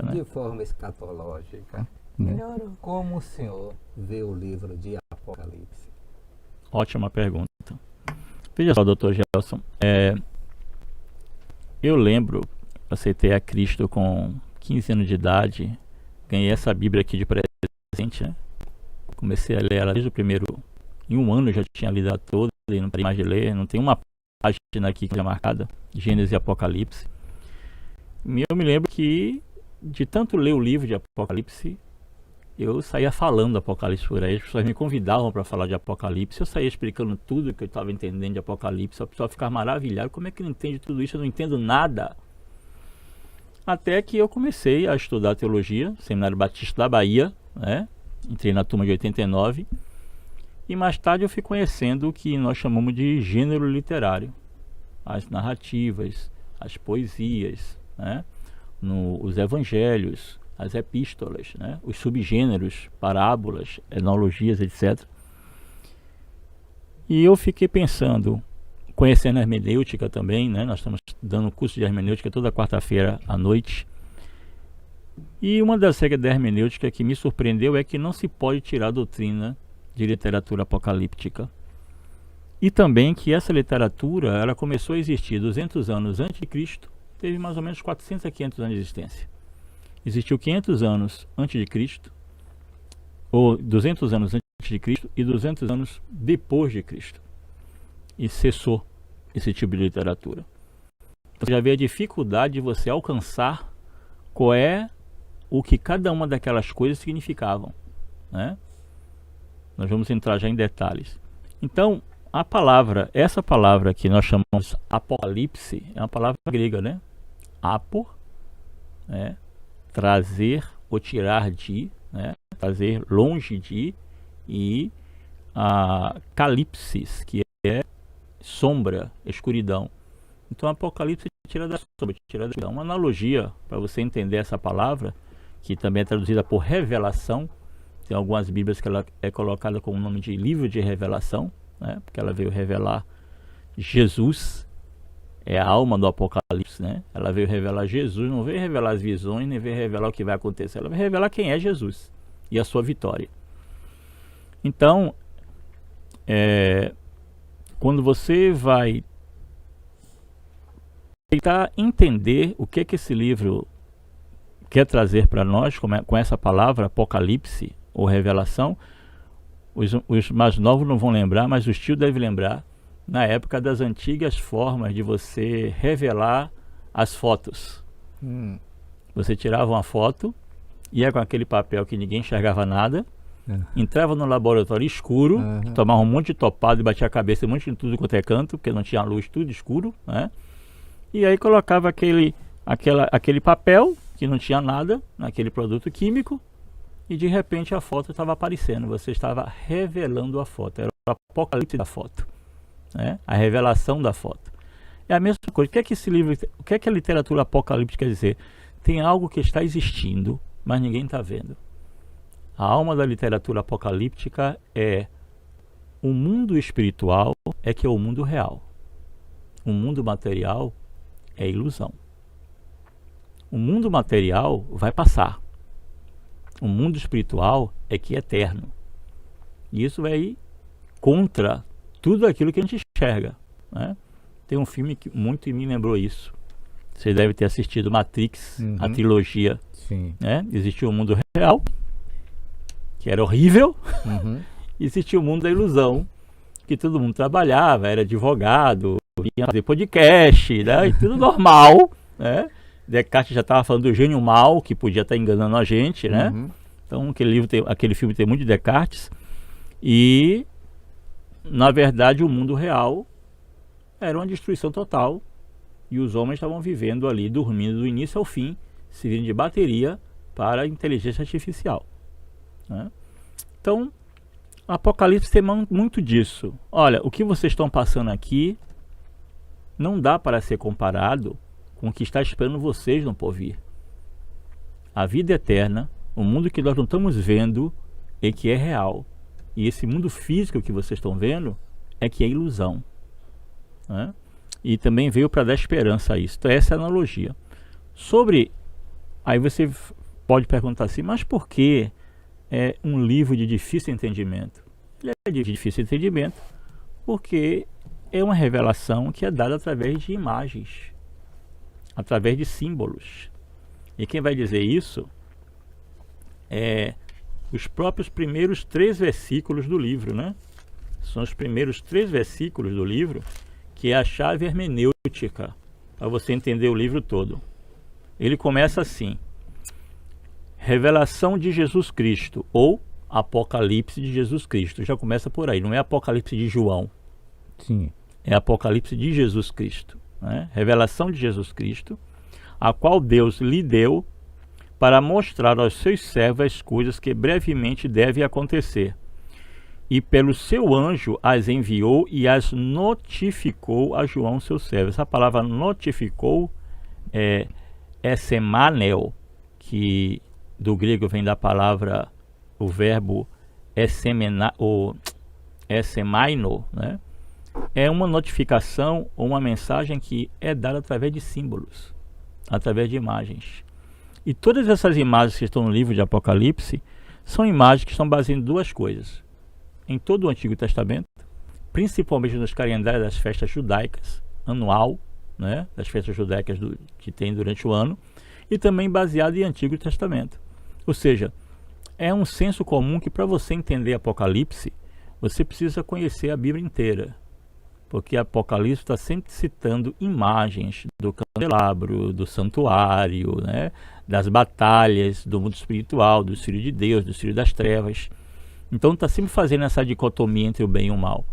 né? De forma escatológica, Melhorou. como o senhor vê o livro de Apocalipse? Ótima pergunta. Veja só, doutor Gelson, eu lembro, aceitei a Cristo com 15 anos de idade, ganhei essa Bíblia aqui de presente, né? Comecei a ler ela desde o primeiro, em um ano eu já tinha lido ela toda, e não parei mais de ler, não tem uma página aqui que é marcada, Gênesis e Apocalipse. E eu me lembro que, de tanto ler o livro de Apocalipse, eu saía falando do Apocalipse por aí, as pessoas me convidavam para falar de Apocalipse, eu saía explicando tudo que eu estava entendendo de Apocalipse, a pessoa ficava maravilhada, como é que não entende tudo isso, eu não entendo nada. Até que eu comecei a estudar teologia, Seminário Batista da Bahia, né? Entrei na turma de 89, e mais tarde eu fui conhecendo o que nós chamamos de gênero literário, as narrativas, as poesias, né? Os evangelhos, as epístolas, né? Os subgêneros, parábolas, enologias, etc. E eu fiquei pensando, conhecendo a hermenêutica também, né? Nós estamos dando curso de hermenêutica toda quarta-feira à noite. E uma das regras da hermenêutica que me surpreendeu é que não se pode tirar a doutrina de literatura apocalíptica. E também que essa literatura ela começou a existir 200 anos antes de Cristo, teve mais ou menos 400 a 500 anos de existência. Existiu 500 anos antes de Cristo, ou 200 anos antes de Cristo e 200 anos depois de Cristo. E cessou esse tipo de literatura. Então já vê a dificuldade de você alcançar qual é o que cada uma daquelas coisas significavam, né? Nós vamos entrar já em detalhes. Então, a palavra, essa palavra que nós chamamos Apocalipse, é uma palavra grega, né? Apo, né? Trazer ou tirar de, né? Trazer longe de, e a calipsis, que é sombra, escuridão. Então, Apocalipse tira da sombra, tira da escuridão. Uma analogia para você entender essa palavra, que também é traduzida por revelação. Tem algumas bíblias que ela é colocada com o nome de livro de revelação, né? Porque ela veio revelar Jesus, é a alma do Apocalipse, né? Ela veio revelar Jesus, não veio revelar as visões, nem veio revelar o que vai acontecer. Ela veio revelar quem é Jesus e a sua vitória. Então, quando você vai tentar entender o que esse livro quer trazer para nós, com essa palavra Apocalipse ou revelação, os mais novos não vão lembrar, mas os tios devem lembrar, na época das antigas formas de você revelar as fotos. Você tirava uma foto, ia com aquele papel que ninguém enxergava nada, entrava no laboratório escuro, tomava um monte de topado e batia a cabeça um monte de tudo quanto é canto, porque não tinha luz, tudo escuro, né? E aí colocava aquele papel que não tinha nada naquele produto químico, e de repente a foto estava aparecendo, você estava revelando a foto, era o apocalipse da foto, né? A revelação da foto. É a mesma coisa. O que é que esse livro, o que é que a literatura apocalíptica quer dizer? Tem algo que está existindo, mas ninguém está vendo. A alma da literatura apocalíptica é o mundo espiritual, é que é o mundo real. O mundo material é ilusão. O mundo material vai passar. O mundo espiritual é que é eterno. E isso vai contra tudo aquilo que a gente enxerga, né? Tem um filme que muito me lembrou isso. Você deve ter assistido Matrix, a trilogia. Sim. Né? Existia o mundo real, que era horrível. E existia o mundo da ilusão, que todo mundo trabalhava, era advogado, ia fazer podcast, né? E tudo normal, né? Descartes já estava falando do gênio mal, que podia estar enganando a gente, né? Então aquele filme tem muito de Descartes. E, na verdade, o mundo real era uma destruição total. E os homens estavam vivendo ali, dormindo do início ao fim, servindo de bateria para a inteligência artificial, né? Então, o Apocalipse tem muito disso. Olha, o que vocês estão passando aqui não dá para ser comparado com o que está esperando vocês no porvir. A vida eterna, o mundo que nós não estamos vendo é que é real. E esse mundo físico que vocês estão vendo é que é ilusão, né? E também veio para dar esperança a isso. Então essa é a analogia. Sobre Aí você pode perguntar assim, mas por que é um livro de difícil entendimento? Ele é de difícil entendimento porque é uma revelação que é dada através de imagens, através de símbolos. E quem vai dizer isso é os próprios primeiros 3 versículos do livro, né? São os primeiros 3 versículos do livro que é a chave hermenêutica para você entender o livro todo. Ele começa assim: revelação de Jesus Cristo, ou Apocalipse de Jesus Cristo. Já começa por aí, não é Apocalipse de João. Sim. É Apocalipse de Jesus Cristo, né? Revelação de Jesus Cristo, a qual Deus lhe deu para mostrar aos seus servos as coisas que brevemente devem acontecer. E pelo seu anjo as enviou e as notificou a João, seu servo. Essa palavra notificou é semanel, que do grego vem da palavra, o verbo semaino, né? É uma notificação ou uma mensagem que é dada através de símbolos, através de imagens. E todas essas imagens que estão no livro de Apocalipse são imagens que estão baseadas em 2 coisas. Em todo o Antigo Testamento, principalmente nos calendários das festas judaicas, anual, né, das festas judaicas que tem durante o ano, e também baseado em Antigo Testamento. Ou seja, é um senso comum que para você entender Apocalipse, você precisa conhecer a Bíblia inteira. Porque Apocalipse está sempre citando imagens do candelabro, do santuário, né, das batalhas, do mundo espiritual, do filho de Deus, do filho das trevas. Então está sempre fazendo essa dicotomia entre o bem e o mal.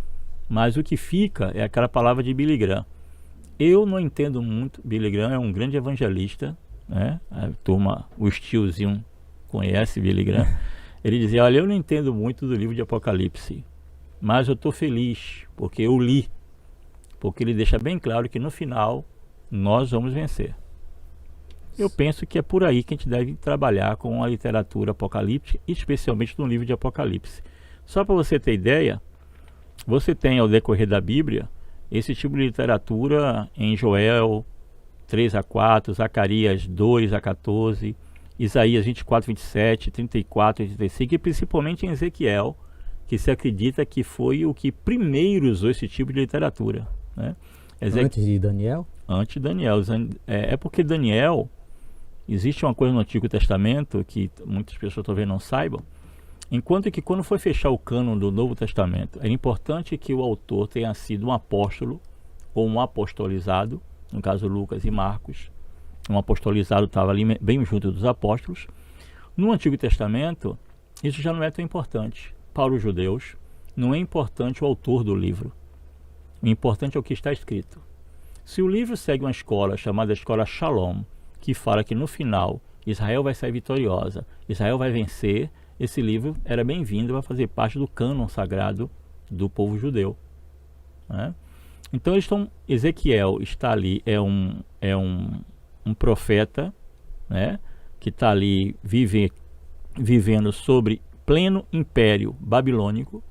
Mas o que fica é aquela palavra de Billy Graham. Eu não entendo muito. Billy Graham é um grande evangelista, né? A turma, os tiozinhos conhece Billy Graham. Ele dizia: olha, eu não entendo muito do livro de Apocalipse, mas eu estou feliz porque eu li, porque ele deixa bem claro que no final nós vamos vencer. Eu penso que é por aí que a gente deve trabalhar com a literatura apocalíptica, especialmente no livro de Apocalipse. Só para você ter ideia, você tem ao decorrer da Bíblia esse tipo de literatura em Joel 3-4, Zacarias 2-14, Isaías 24-27, 34-35 e principalmente em Ezequiel, que se acredita que foi o que primeiro usou esse tipo de literatura, né? Antes de Daniel? Antes de Daniel. É porque Daniel, existe uma coisa no Antigo Testamento que muitas pessoas talvez não saibam, enquanto que quando foi fechar o cânon do Novo Testamento, é importante que o autor tenha sido um apóstolo ou um apostolizado, no caso Lucas e Marcos. Um apostolizado estava ali bem junto dos apóstolos. No Antigo Testamento, isso já não é tão importante. Para os judeus, não é importante o autor do livro. O importante é o que está escrito. Se o livro segue uma escola chamada Escola Shalom, que fala que no final Israel vai sair vitoriosa, Israel vai vencer, esse livro era bem-vindo, vai fazer parte do cânon sagrado do povo judeu, né? Então Ezequiel está ali, é um profeta, né, que está ali vivendo sobre pleno império babilônico,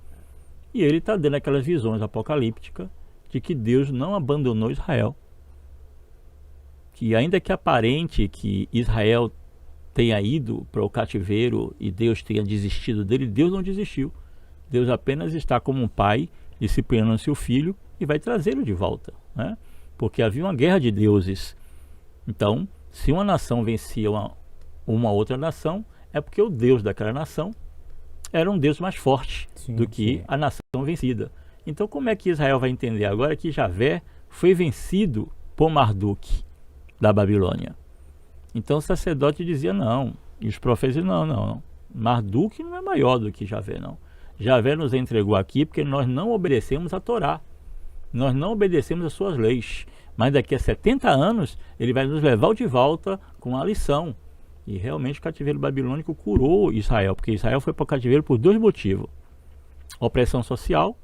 e ele está dando aquelas visões apocalípticas de que Deus não abandonou Israel, que ainda que aparente que Israel tenha ido para o cativeiro e Deus tenha desistido dele, Deus não desistiu. Deus apenas está como um pai disciplinando seu filho e vai trazê-lo de volta, né? Porque havia uma guerra de deuses. Então, se uma nação vencia uma outra nação, é porque o Deus daquela nação era um Deus mais forte do que a nação vencida. Então, como é que Israel vai entender agora que Javé foi vencido por Marduk da Babilônia? Então o sacerdote dizia não, e os profetas diziam não. Marduk não é maior do que Javé, não. Javé nos entregou aqui porque nós não obedecemos a Torá, nós não obedecemos as suas leis, mas daqui a 70 anos ele vai nos levar de volta com a lição. E realmente o cativeiro babilônico curou Israel, porque Israel foi para o cativeiro por 2 motivos: opressão social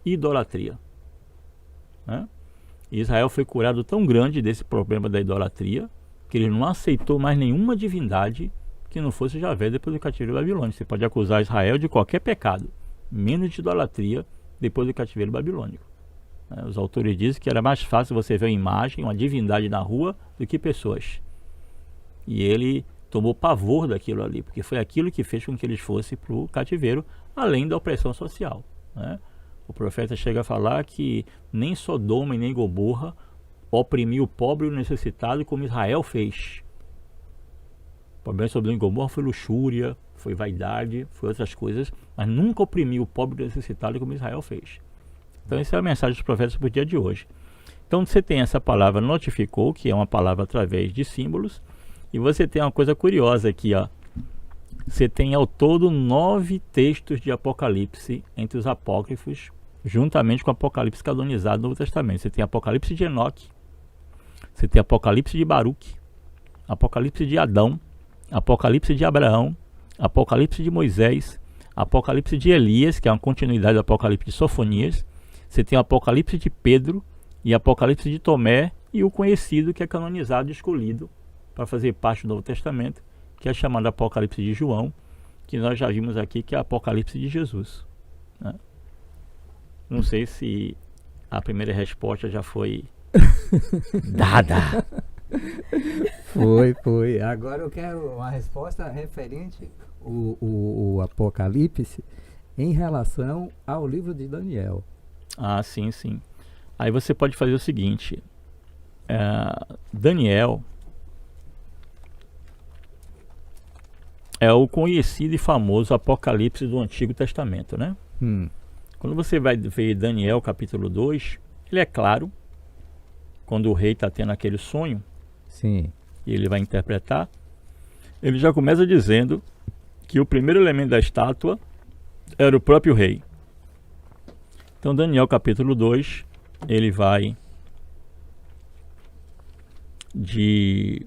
e idolatria, né? E Israel foi curado tão grande desse problema da idolatria que ele não aceitou mais nenhuma divindade que não fosse Javé depois do cativeiro babilônico. Você pode acusar Israel de qualquer pecado, menos de idolatria depois do cativeiro babilônico. Os autores dizem que era mais fácil você ver uma imagem, uma divindade na rua, do que pessoas. E ele tomou pavor daquilo ali, porque foi aquilo que fez com que eles fossem para o cativeiro, além da opressão social, né? O profeta chega a falar que nem Sodoma e nem Gomorra oprimiu o pobre e o necessitado como Israel fez. O problema de Sodoma e Gomorra foi luxúria, foi vaidade, foi outras coisas, mas nunca oprimiu o pobre e o necessitado como Israel fez. Então essa é a mensagem dos profetas para o dia de hoje. Então você tem essa palavra notificou, que é uma palavra através de símbolos, e você tem uma coisa curiosa aqui, ó. Você tem ao todo 9 textos de Apocalipse entre os apócrifos, juntamente com o Apocalipse canonizado do Novo Testamento. Você tem Apocalipse de Enoque, você tem Apocalipse de Baruque, Apocalipse de Adão, Apocalipse de Abraão, Apocalipse de Moisés, Apocalipse de Elias, que é uma continuidade do Apocalipse de Sofonias. Você tem o Apocalipse de Pedro e Apocalipse de Tomé e o conhecido que é canonizado e escolhido para fazer parte do Novo Testamento, que é chamado Apocalipse de João, que nós já vimos aqui que é Apocalipse de Jesus, né? Não sei se a primeira resposta já foi dada. Foi. Agora eu quero uma resposta referente o Apocalipse em relação ao livro de Daniel. Ah, sim. Aí você pode fazer o seguinte, Daniel é o conhecido e famoso Apocalipse do Antigo Testamento, né? Quando você vai ver Daniel capítulo 2, ele é claro, quando o rei está tendo aquele sonho, Sim. e ele vai interpretar, ele já começa dizendo que o primeiro elemento da estátua era o próprio rei. Então Daniel capítulo 2, ele vai de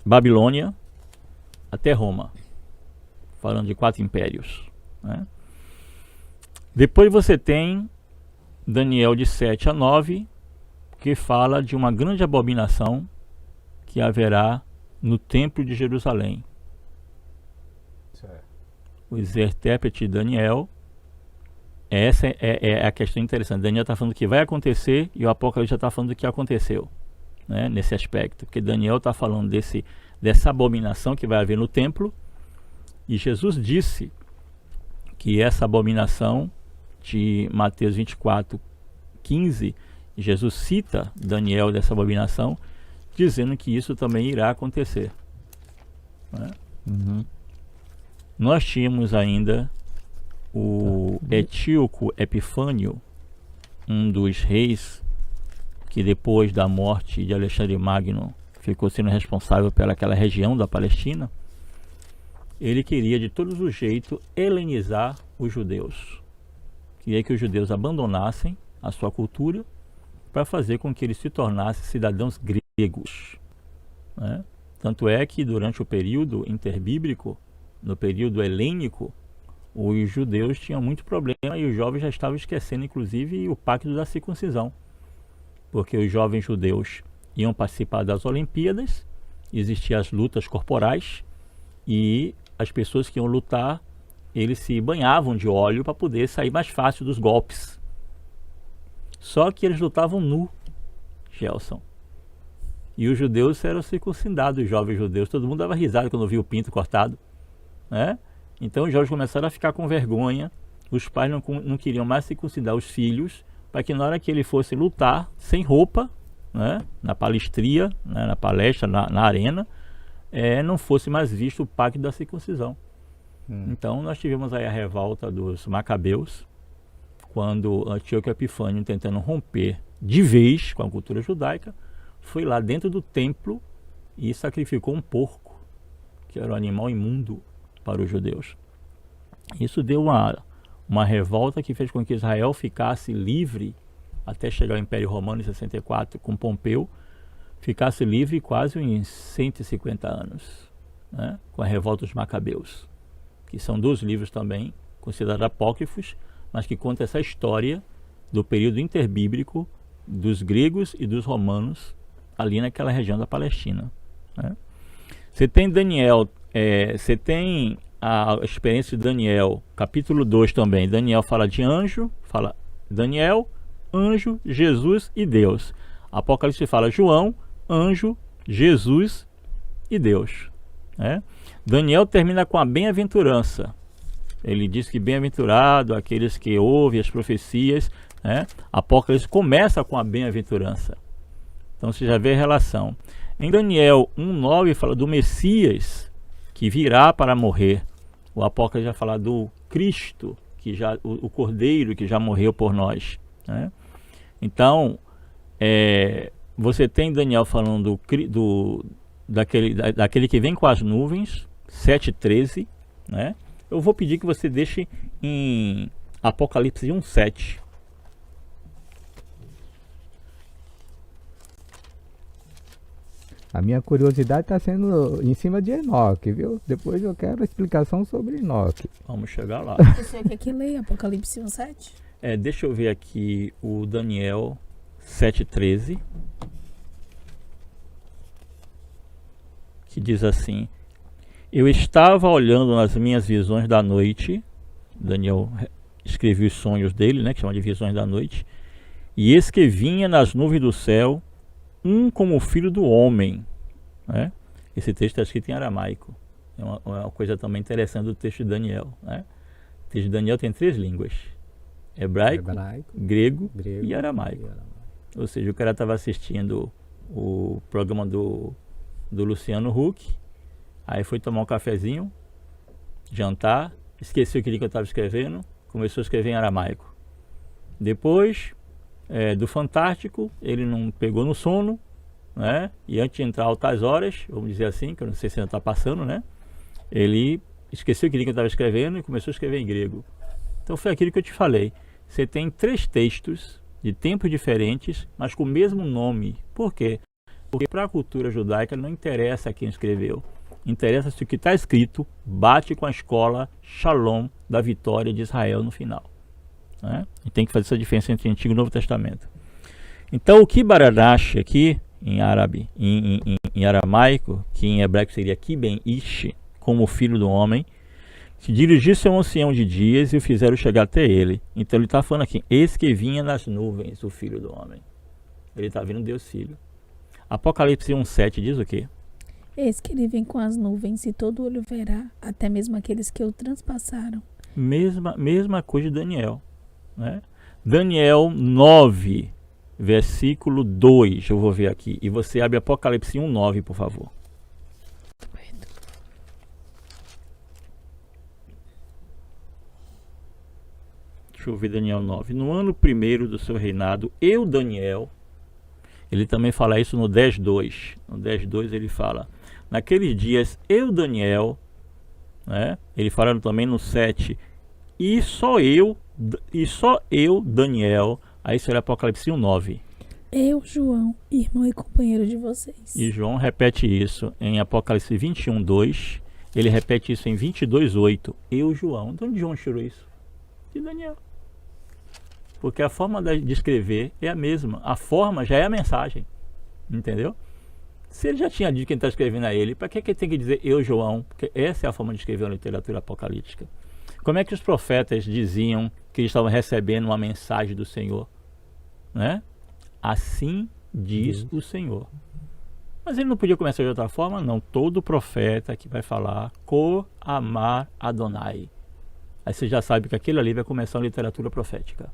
Babilônia até Roma, falando de 4 impérios, né? Depois você tem Daniel de 7 a 9, que fala de uma grande abominação que haverá no templo de Jerusalém. Certo. O intérprete de Daniel, essa é a questão interessante. Daniel está falando do que vai acontecer e o Apocalipse já está falando do que aconteceu, né, nesse aspecto, porque Daniel está falando dessa abominação que vai haver no templo, e Jesus disse que essa abominação de Mateus 24, 15, Jesus cita Daniel dessa abominação, dizendo que isso também irá acontecer, né? Nós tínhamos ainda o Etíoco Epifânio, um dos reis que depois da morte de Alexandre Magno ficou sendo responsável pelaquela região da Palestina. Ele queria de todos os jeitos helenizar os judeus. Queria que os judeus abandonassem a sua cultura para fazer com que eles se tornassem cidadãos gregos, né? Tanto é que durante o período interbíblico, no período helênico, os judeus tinham muito problema e os jovens já estavam esquecendo inclusive o pacto da circuncisão, porque os jovens judeus iam participar das Olimpíadas, existiam as lutas corporais e as pessoas que iam lutar, eles se banhavam de óleo para poder sair mais fácil dos golpes. Só que eles lutavam nu, Gelson. E os judeus eram circuncidados, os jovens judeus. Todo mundo dava risada quando via o pinto cortado, né? Então os jovens começaram a ficar com vergonha. Os pais não queriam mais circuncidar os filhos, para que na hora que ele fosse lutar, sem roupa, né, na palestria, né, na palestra, na arena, não fosse mais visto o pacto da circuncisão. Então nós tivemos aí a revolta dos Macabeus, quando Antíoco Epifânio, tentando romper de vez com a cultura judaica, foi lá dentro do templo e sacrificou um porco, que era um animal imundo para os judeus. Isso deu uma revolta que fez com que Israel ficasse livre até chegar ao Império Romano em 64 com Pompeu, ficasse livre quase em 150 anos, né, com a revolta dos Macabeus, que são 2 livros também considerados apócrifos, mas que conta essa história do período interbíblico dos gregos e dos romanos ali naquela região da Palestina, né? Você tem Daniel, você tem a experiência de Daniel, capítulo 2 também. Daniel fala de anjo, fala Daniel, anjo, Jesus e Deus. Apocalipse fala João, anjo Jesus e Deus, né? Daniel termina com a bem-aventurança. Ele diz que bem-aventurado aqueles que ouvem as profecias, né? Apocalipse começa com a bem-aventurança. Então você já vê a relação. Em Daniel 1:9 fala do Messias que virá para morrer. O Apocalipse já fala do Cristo, que já, o Cordeiro que já morreu por nós, né? Então, você tem Daniel falando daquele que vem com as nuvens, 7:13, né? Eu vou pedir que você deixe em Apocalipse 1:7. A minha curiosidade está sendo em cima de Enoque, viu? Depois eu quero a explicação sobre Enoque. Vamos chegar lá. Você quer que leia Apocalipse 1:7? Deixa eu ver aqui o Daniel 7:13, que diz assim: eu estava olhando nas minhas visões da noite. Daniel escreveu os sonhos dele, né, que chama de visões da noite. E eis que vinha nas nuvens do céu um como o filho do homem, né? Esse texto está escrito em aramaico. É uma coisa também interessante do texto de Daniel, né? O texto de Daniel tem 3 línguas: hebraico, grego e aramaico. Ou seja, o cara estava assistindo o programa do Luciano Huck, aí foi tomar um cafezinho, jantar, esqueceu o que eu estava escrevendo, começou a escrever em aramaico. Depois do Fantástico, ele não pegou no sono, né? E antes de entrar altas horas, vamos dizer assim, que eu não sei se ainda está passando, né? Ele esqueceu o que eu estava escrevendo e começou a escrever em grego. Então foi aquilo que eu te falei. Você tem 3 textos de tempos diferentes, mas com o mesmo nome. Por quê? Porque para a cultura judaica não interessa quem escreveu. Interessa se o que está escrito bate com a escola Shalom da vitória de Israel no final, né? E tem que fazer essa diferença entre Antigo e Novo Testamento. Então o que Baradash aqui em árabe, em aramaico, que em hebraico seria Kiben Ish, como o filho do homem, se dirigisse a um ancião de dias e o fizeram chegar até ele. Então ele está falando aqui: eis que vinha nas nuvens o filho do homem. Ele está vendo Deus Filho. Apocalipse 1:7 diz o quê? Eis que ele vem com as nuvens e todo olho verá, até mesmo aqueles que o transpassaram. Mesma coisa de Daniel, né? Daniel 9, versículo 2, eu vou ver aqui. E você abre Apocalipse 1:9, por favor. Deixa eu ver Daniel 9. No ano 1º do seu reinado, eu, Daniel, ele também fala isso no 10:2. No 10:2 ele fala: naqueles dias, eu, Daniel, né? Ele fala também no 7, e só eu, Daniel. Aí será Apocalipse 1:9. Eu, João, irmão e companheiro de vocês. E João repete isso em Apocalipse 21:2. Ele repete isso em 22:8. Eu, João. De onde João tirou isso? De Daniel. Porque a forma de escrever é a mesma. A forma já é a mensagem. Entendeu? Se ele já tinha dito quem está escrevendo a ele, para que ele tem que dizer eu, João? Porque essa é a forma de escrever a literatura apocalíptica. Como é que os profetas diziam que eles estavam recebendo uma mensagem do Senhor, né? Assim diz o Senhor. Mas ele não podia começar de outra forma? Não. Todo profeta que vai falar Ko Amar Adonai. Aí você já sabe que aquele ali vai começar a literatura profética.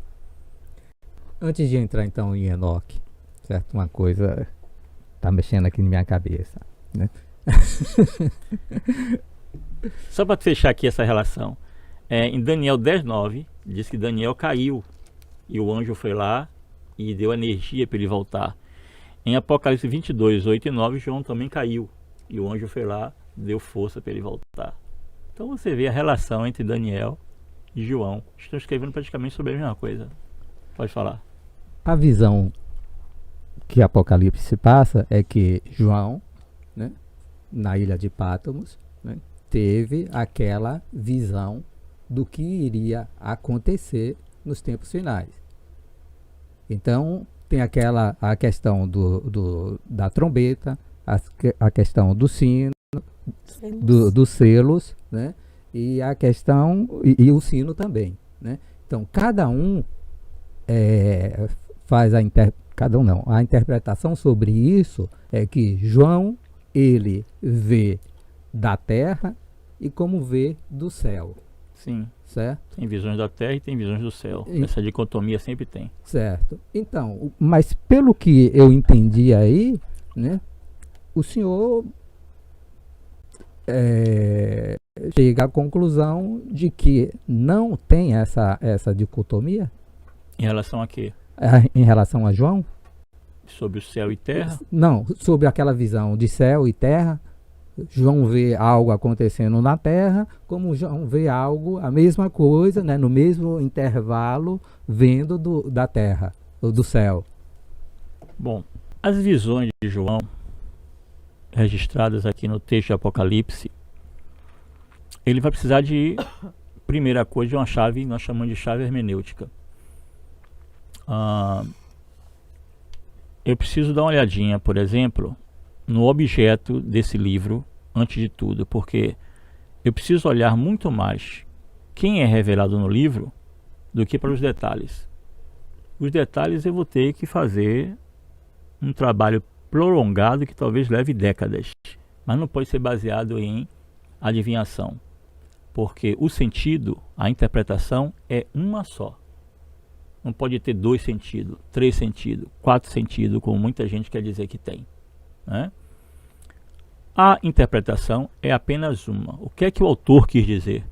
Antes de entrar então em Enoque, certo? Uma coisa está mexendo aqui na minha cabeça, né? Só para fechar aqui essa relação. Em Daniel 10:9, diz que Daniel caiu e o anjo foi lá e deu energia para ele voltar. Em Apocalipse 22:8 e 9, João também caiu e o anjo foi lá, deu força para ele voltar. Então você vê a relação entre Daniel e João. Estão escrevendo praticamente sobre a mesma coisa. Pode falar. A visão que Apocalipse se passa é que João, né, na ilha de Pátimos, né, teve aquela visão do que iria acontecer nos tempos finais. Então tem a questão da trombeta, a questão do sino, dos selos, né, e a questão e o sino também, né? Então cada um faz cada um não. A interpretação sobre isso é que João, ele vê da terra e como vê do céu, Sim. certo? Tem visões da terra e tem visões do céu. E- Essa dicotomia sempre tem. Certo. Então, mas pelo que eu entendi aí, né, o senhor chega à conclusão de que não tem essa dicotomia Em relação a quê? em relação a João? Sobre o céu e terra? Não, sobre aquela visão de céu e terra. João vê algo acontecendo na terra, como João vê algo, a mesma coisa, né, no mesmo intervalo, vendo da terra, ou do céu. Bom, as visões de João, registradas aqui no texto de Apocalipse, ele vai precisar de, primeira coisa, de uma chave, nós chamamos de chave hermenêutica. Eu preciso dar uma olhadinha, por exemplo, no objeto desse livro, antes de tudo, porque eu preciso olhar muito mais quem é revelado no livro do que para os detalhes. Os detalhes eu vou ter que fazer um trabalho prolongado que talvez leve décadas, mas não pode ser baseado em adivinhação, porque o sentido, a interpretação é uma só. Não pode ter 2 sentidos, 3 sentidos, 4 sentidos, como muita gente quer dizer que tem, né? A interpretação é apenas uma. O que é que o autor quis dizer?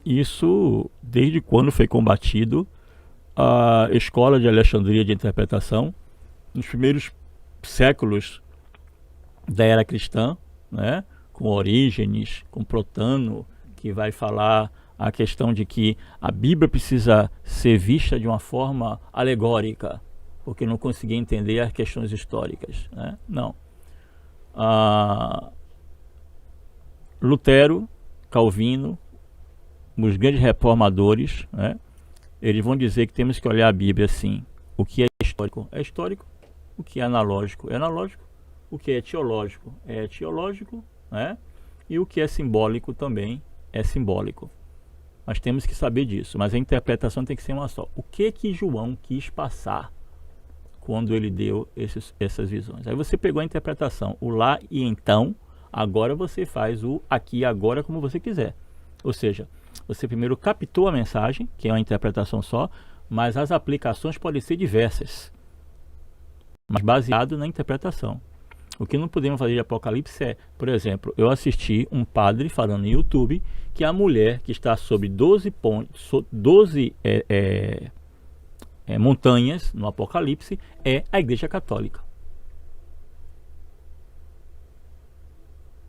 Isso, desde quando foi combatido a escola de Alexandria de interpretação, nos primeiros séculos da era cristã, né? Com Orígenes, com Plotano, que vai falar a questão de que a Bíblia precisa ser vista de uma forma alegórica, porque não conseguia entender as questões históricas, né? Não. Lutero, Calvino, os grandes reformadores, né? Eles vão dizer que temos que olhar a Bíblia assim: o que é histórico é histórico, o que é analógico é analógico, o que é etiológico, né? E o que é simbólico também é simbólico. Nós temos que saber disso, mas a interpretação tem que ser uma só. O que João quis passar quando ele deu essas visões? Aí você pegou a interpretação, o lá e então, agora você faz o aqui e agora como você quiser. Ou seja, você primeiro captou a mensagem, que é uma interpretação só, mas as aplicações podem ser diversas, mas baseado na interpretação. O que não podemos fazer de Apocalipse é, por exemplo, eu assisti um padre falando no YouTube que a mulher que está sobre 12 montanhas no Apocalipse é a Igreja Católica.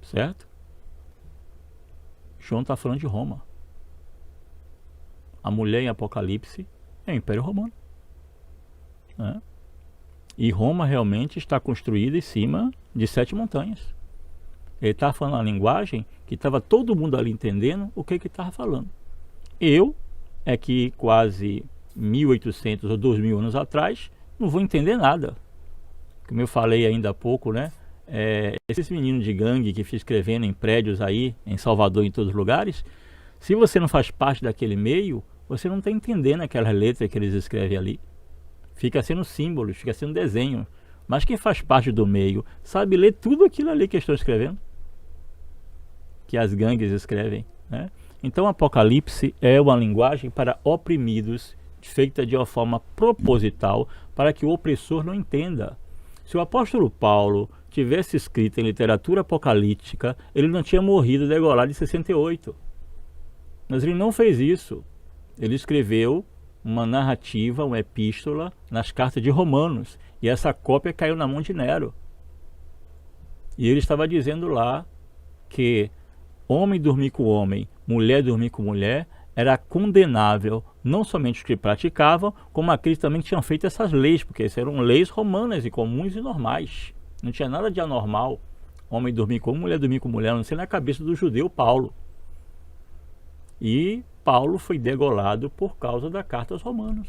Certo? João está falando de Roma. A mulher em Apocalipse é o Império Romano, né? E Roma realmente está construída em cima de 7 montanhas. Ele estava falando uma linguagem que estava todo mundo ali entendendo o que ele estava falando. Eu, é que quase 1800 ou 2000 anos atrás, não vou entender nada. Como eu falei ainda há pouco, né? Esses meninos de gangue que ficam escrevendo em prédios aí, em Salvador, em todos os lugares, se você não faz parte daquele meio, você não está entendendo aquelas letras que eles escrevem ali. Fica sendo símbolos, fica sendo desenho. Mas quem faz parte do meio sabe ler tudo aquilo ali que estão escrevendo, que as gangues escrevem, né? Então Apocalipse é uma linguagem para oprimidos, feita de uma forma proposital, para que o opressor não entenda. Se o apóstolo Paulo tivesse escrito em literatura apocalíptica, ele não tinha morrido degolado em 68. Mas ele não fez isso. Ele escreveu uma narrativa, uma epístola nas cartas de Romanos, e essa cópia caiu na mão de Nero. E ele estava dizendo lá que homem dormir com homem, mulher dormir com mulher, era condenável, não somente os que praticavam, como aqueles também que tinham feito essas leis, porque essas eram leis romanas e comuns e normais. Não tinha nada de anormal. Homem dormir com mulher dormir com mulher, não sei na cabeça do judeu Paulo. E Paulo foi degolado por causa da carta aos Romanos.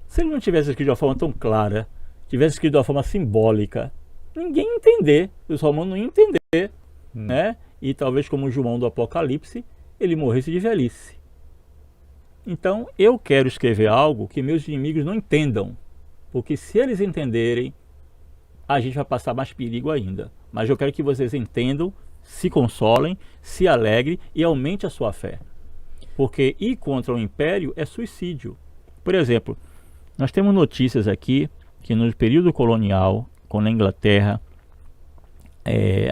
Se ele não tivesse escrito de uma forma tão clara, tivesse escrito de uma forma simbólica, ninguém ia entender. Os romanos não iam entender, né? E talvez como João do Apocalipse, ele morresse de velhice. Então, eu quero escrever algo que meus inimigos não entendam, porque se eles entenderem, a gente vai passar mais perigo ainda. Mas eu quero que vocês entendam, se consolem, se alegrem e aumente a sua fé. Porque ir contra o império é suicídio. Por exemplo, nós temos notícias aqui que no período colonial, quando a Inglaterra,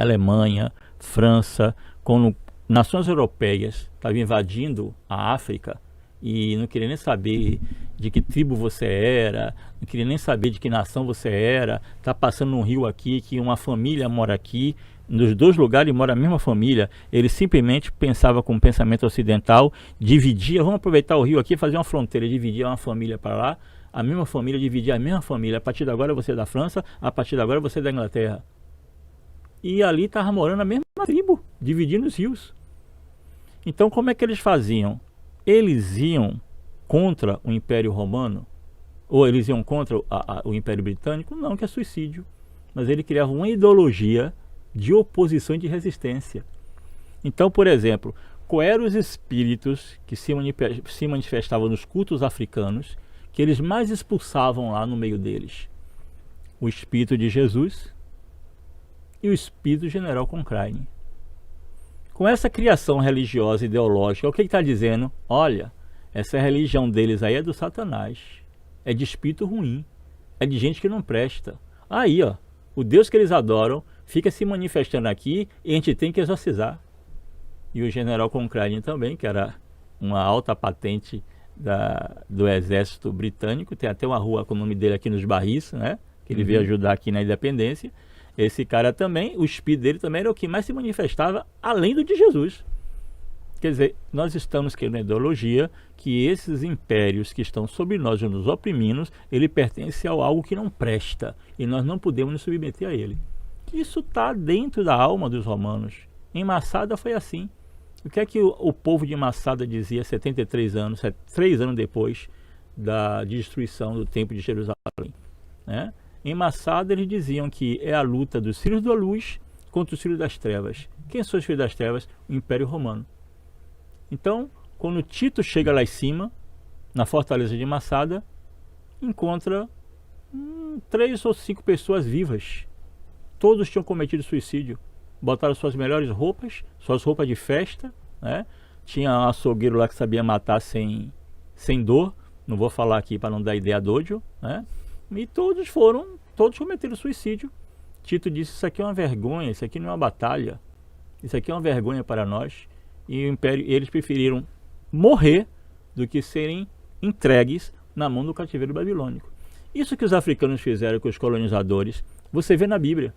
Alemanha, França, quando nações europeias estavam invadindo a África e não queria nem saber de que tribo você era, não queria nem saber de que nação você era, está passando um rio aqui, que uma família mora aqui, nos dois lugares mora a mesma família, ele simplesmente pensava com o pensamento ocidental, dividia, vamos aproveitar o rio aqui, fazer uma fronteira, dividia uma família para lá, a mesma família dividia a mesma família, a partir de agora você é da França, a partir de agora você é da Inglaterra. E ali estava morando a mesma tribo, dividindo os rios. Então como é que eles faziam? Eles iam contra o Império Romano? Ou eles iam contra o Império Britânico? Não, que é suicídio. Mas ele criava uma ideologia de oposição e de resistência. Então, por exemplo, quais eram os espíritos que se manifestavam nos cultos africanos, que eles mais expulsavam lá no meio deles? O espírito de Jesus e o espírito do general Cochrane. Com essa criação religiosa e ideológica, o que está dizendo? Olha, essa religião deles aí é do Satanás, é de espírito ruim, é de gente que não presta. Aí, ó, o Deus que eles adoram fica se manifestando aqui e a gente tem que exorcizar. E o general Cochrane também, que era uma alta patente do exército britânico, tem até uma rua com o nome dele aqui nos Barris, né? Que ele veio ajudar aqui na independência. Esse cara também, o espírito dele também era o que mais se manifestava além do de Jesus. Quer dizer, nós estamos querendo a ideologia que esses impérios que estão sobre nós e nos oprimindo, ele pertence a algo que não presta e nós não podemos nos submeter a ele. Isso está dentro da alma dos romanos. Em Massada foi assim. O que é que o povo de Massada dizia 73 anos, 3 anos depois da destruição do Templo de Jerusalém, né? Em Massada eles diziam que é a luta dos filhos da luz contra os filhos das trevas. Quem são os filhos das trevas? O Império Romano. Então, quando Tito chega lá em cima, na fortaleza de Massada, encontra 3 ou 5 pessoas vivas. Todos tinham cometido suicídio. Botaram suas melhores roupas, suas roupas de festa, né? Tinha um açougueiro lá que sabia matar sem dor. Não vou falar aqui para não dar ideia do ódio, né? E todos cometeram suicídio. Tito disse, isso aqui é uma vergonha, isso aqui não é uma batalha, isso aqui é uma vergonha para nós. E o império, eles preferiram morrer do que serem entregues na mão do cativeiro babilônico. Isso que os africanos fizeram com os colonizadores, você vê na Bíblia.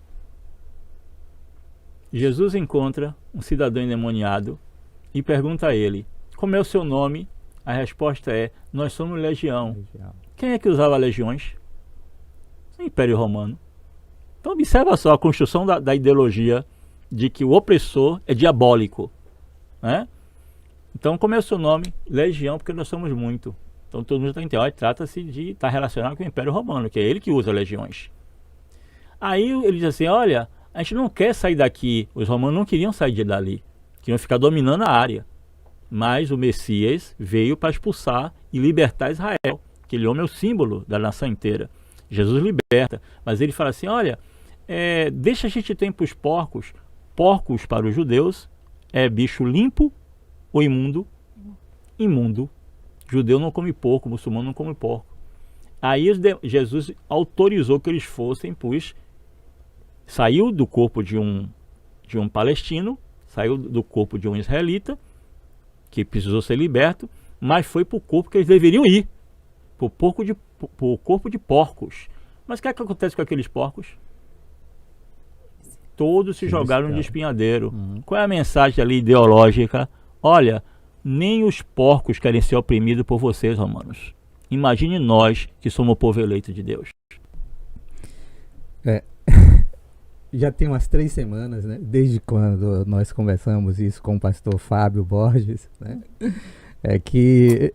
Jesus encontra um cidadão endemoniado e pergunta a ele, como é o seu nome? A resposta é, nós somos legião. Quem é que usava legiões? O Império Romano. Então observa só a construção da ideologia de que o opressor é diabólico, né? Então como é o seu nome? Legião, porque nós somos muito. Então todo mundo está entendendo, trata-se de estar relacionado com o Império Romano, que é ele que usa legiões. Aí ele diz assim, olha, a gente não quer sair daqui, os romanos não queriam sair dali, queriam ficar dominando a área. Mas o Messias veio para expulsar e libertar Israel. Aquele homem é o símbolo da nação inteira. Jesus liberta, mas ele fala assim, olha, deixa a gente ter para os porcos. Porcos para os judeus é bicho limpo ou imundo? Imundo. Judeu não come porco, muçulmano não come porco. Aí Jesus autorizou que eles fossem, saiu do corpo de um palestino, saiu do corpo de um israelita, que precisou ser liberto, mas foi para o corpo que eles deveriam ir, para o corpo de porcos. Mas o que é que acontece com aqueles porcos? Todos se jogaram de espinhadeiro. Qual é a mensagem ali ideológica? Olha, nem os porcos querem ser oprimidos por vocês, romanos. Imagine nós que somos o povo eleito de Deus. Já tem umas 3 semanas, né? Desde quando nós conversamos isso com o pastor Fábio Borges, né? É que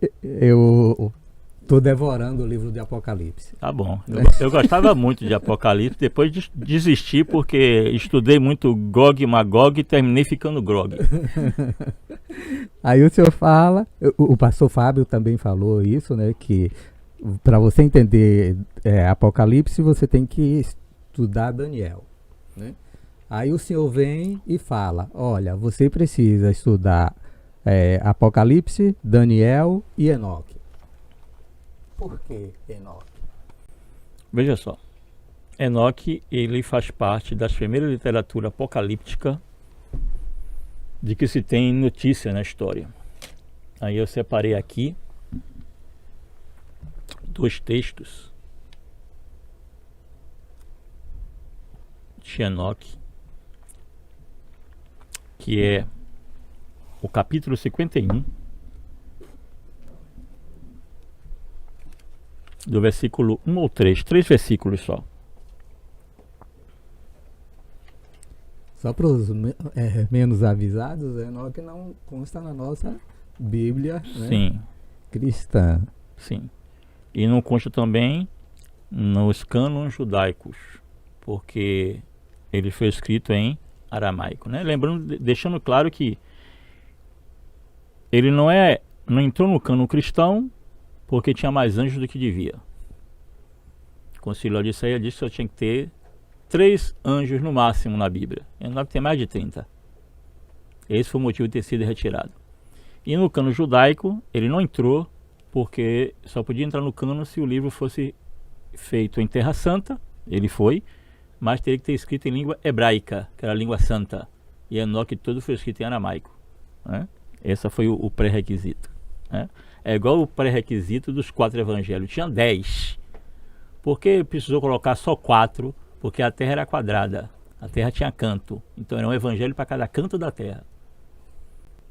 tô devorando o livro de Apocalipse. Tá bom. Eu gostava muito de Apocalipse, depois desisti porque estudei muito Gog e Magog e terminei ficando grog. Aí o senhor fala, o pastor Fábio também falou isso, né? Que para você entender Apocalipse, você tem que estudar Daniel, né? Aí o senhor vem e fala, olha, você precisa estudar Apocalipse, Daniel e Enoque. Por que Enoque? Veja só, Enoque, ele faz parte da primeira literatura apocalíptica de que se tem notícia na história. Aí eu separei aqui 2 textos de Enoque, que é o capítulo 51, do versículo 1 ou 3 versículos só. Só para os menos avisados, Enoque não consta na nossa Bíblia, né? Sim, Cristã. sim. E não consta também nos cânones judaicos, porque ele foi escrito em aramaico, né? Lembrando, deixando claro que ele não entrou no cânon cristão porque tinha mais anjos do que devia. O Concílio de Laodiceia disse que só tinha que ter 3 anjos no máximo na Bíblia. Enoque tem mais de 30. Esse foi o motivo de ter sido retirado. E no cânon judaico, ele não entrou porque só podia entrar no cânon se o livro fosse feito em Terra Santa. Ele foi, mas teria que ter escrito em língua hebraica, que era a língua santa. E Enoque todo foi escrito em aramaico, né? Esse foi o pré-requisito, né? É igual o pré-requisito dos 4 evangelhos. Tinha 10. Por que precisou colocar só 4? Porque a terra era quadrada. A terra tinha canto. Então era um evangelho para cada canto da terra.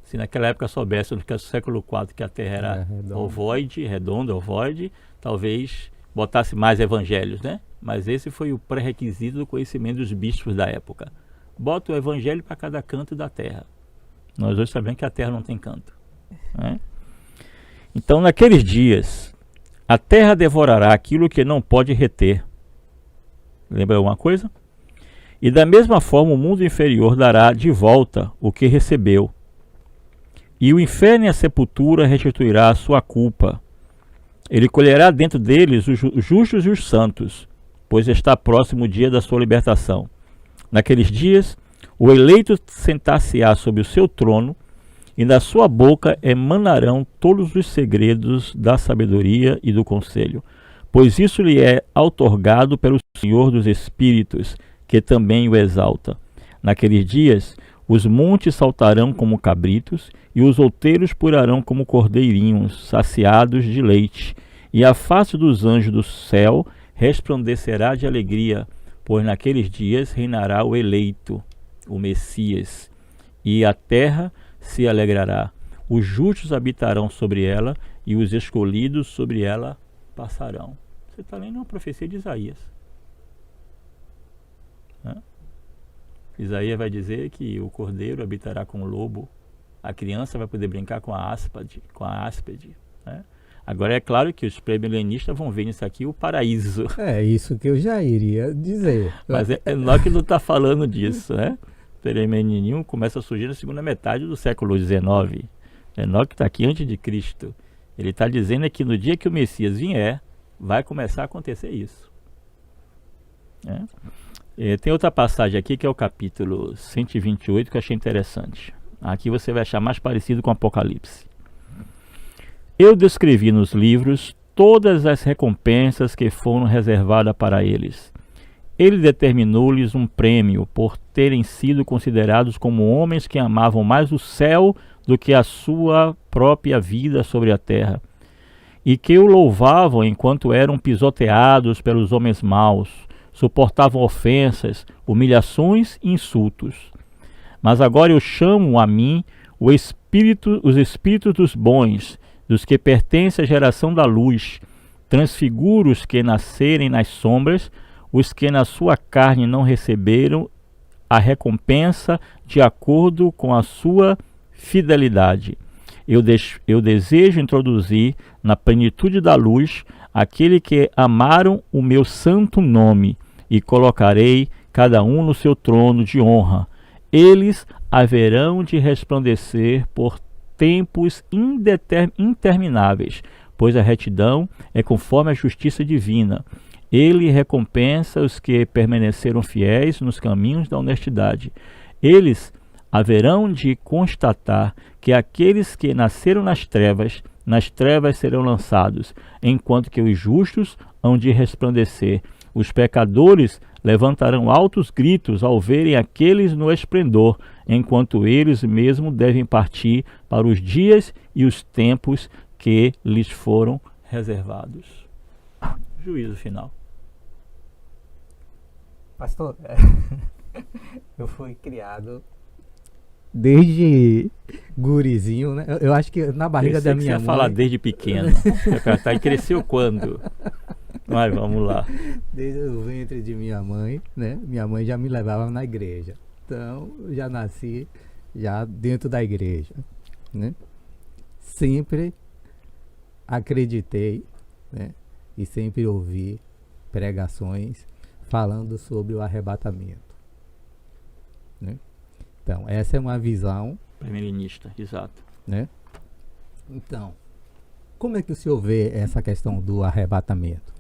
Se naquela época soubesse, no século IV, que a terra era ovoide, redonda, ovoide, talvez botasse mais evangelhos, né? Mas esse foi o pré-requisito do conhecimento dos bispos da época. Bota o evangelho para cada canto da terra. Nós hoje sabemos que a terra não tem canto, né? Então, naqueles dias, a terra devorará aquilo que não pode reter. Lembra alguma coisa? E da mesma forma o mundo inferior dará de volta o que recebeu. E o inferno e a sepultura restituirá a sua culpa. Ele colherá dentro deles os justos e os santos, pois está próximo o dia da sua libertação. Naqueles dias, o eleito sentar-se-á sobre o seu trono, e da sua boca emanarão todos os segredos da sabedoria e do conselho, pois isso lhe é outorgado pelo Senhor dos Espíritos, que também o exalta. Naqueles dias, os montes saltarão como cabritos, e os outeiros purarão como cordeirinhos, saciados de leite, e a face dos anjos do céu resplandecerá de alegria, pois naqueles dias reinará o eleito, o Messias, e a terra se alegrará. Os justos habitarão sobre ela, e os escolhidos sobre ela passarão. Você está lendo uma profecia de Isaías, né? Isaías vai dizer que o cordeiro habitará com o lobo, a criança vai poder brincar com a áspide, né? Agora é claro que os pré-milenistas vão ver nisso aqui o paraíso. É isso que eu já iria dizer. Mas Enoque não está falando disso, né? O pré-milenismo começa a surgir na segunda metade do século XIX. Enoque está aqui antes de Cristo. Ele está dizendo que no dia que o Messias vier, vai começar a acontecer isso, né? Tem outra passagem aqui que é o capítulo 128 que eu achei interessante. Aqui você vai achar mais parecido com Apocalipse. Eu descrevi nos livros todas as recompensas que foram reservadas para eles. Ele determinou-lhes um prêmio por terem sido considerados como homens que amavam mais o céu do que a sua própria vida sobre a terra, e que o louvavam enquanto eram pisoteados pelos homens maus, suportavam ofensas, humilhações e insultos. Mas agora eu chamo a mim os espíritos dos bons, dos que pertencem à geração da luz, transfiguro os que nascerem nas sombras, os que na sua carne não receberam a recompensa de acordo com a sua fidelidade. eu desejo introduzir na plenitude da luz aquele que amaram o meu santo nome, e colocarei cada um no seu trono de honra. Eles haverão de resplandecer por tempos intermináveis, pois a retidão é conforme a justiça divina. Ele recompensa os que permaneceram fiéis nos caminhos da honestidade. Eles haverão de constatar que aqueles que nasceram nas trevas serão lançados, enquanto que os justos hão de resplandecer. Os pecadores levantarão altos gritos ao verem aqueles no esplendor, enquanto eles mesmos devem partir para os dias e os tempos que lhes foram reservados. Juízo final. Pastor, eu fui criado desde gurizinho, né? Eu acho que na barriga da minha mãe. Você ia falar desde pequeno. E cresceu quando? Mas vamos lá. Desde o ventre de minha mãe, né? Minha mãe já me levava na igreja. Então, eu já nasci já dentro da igreja, né? Sempre acreditei, né? E sempre ouvi pregações falando sobre o arrebatamento, né? Então, essa é uma visão premilenista, exato, né? Então, como é que o senhor vê essa questão do arrebatamento?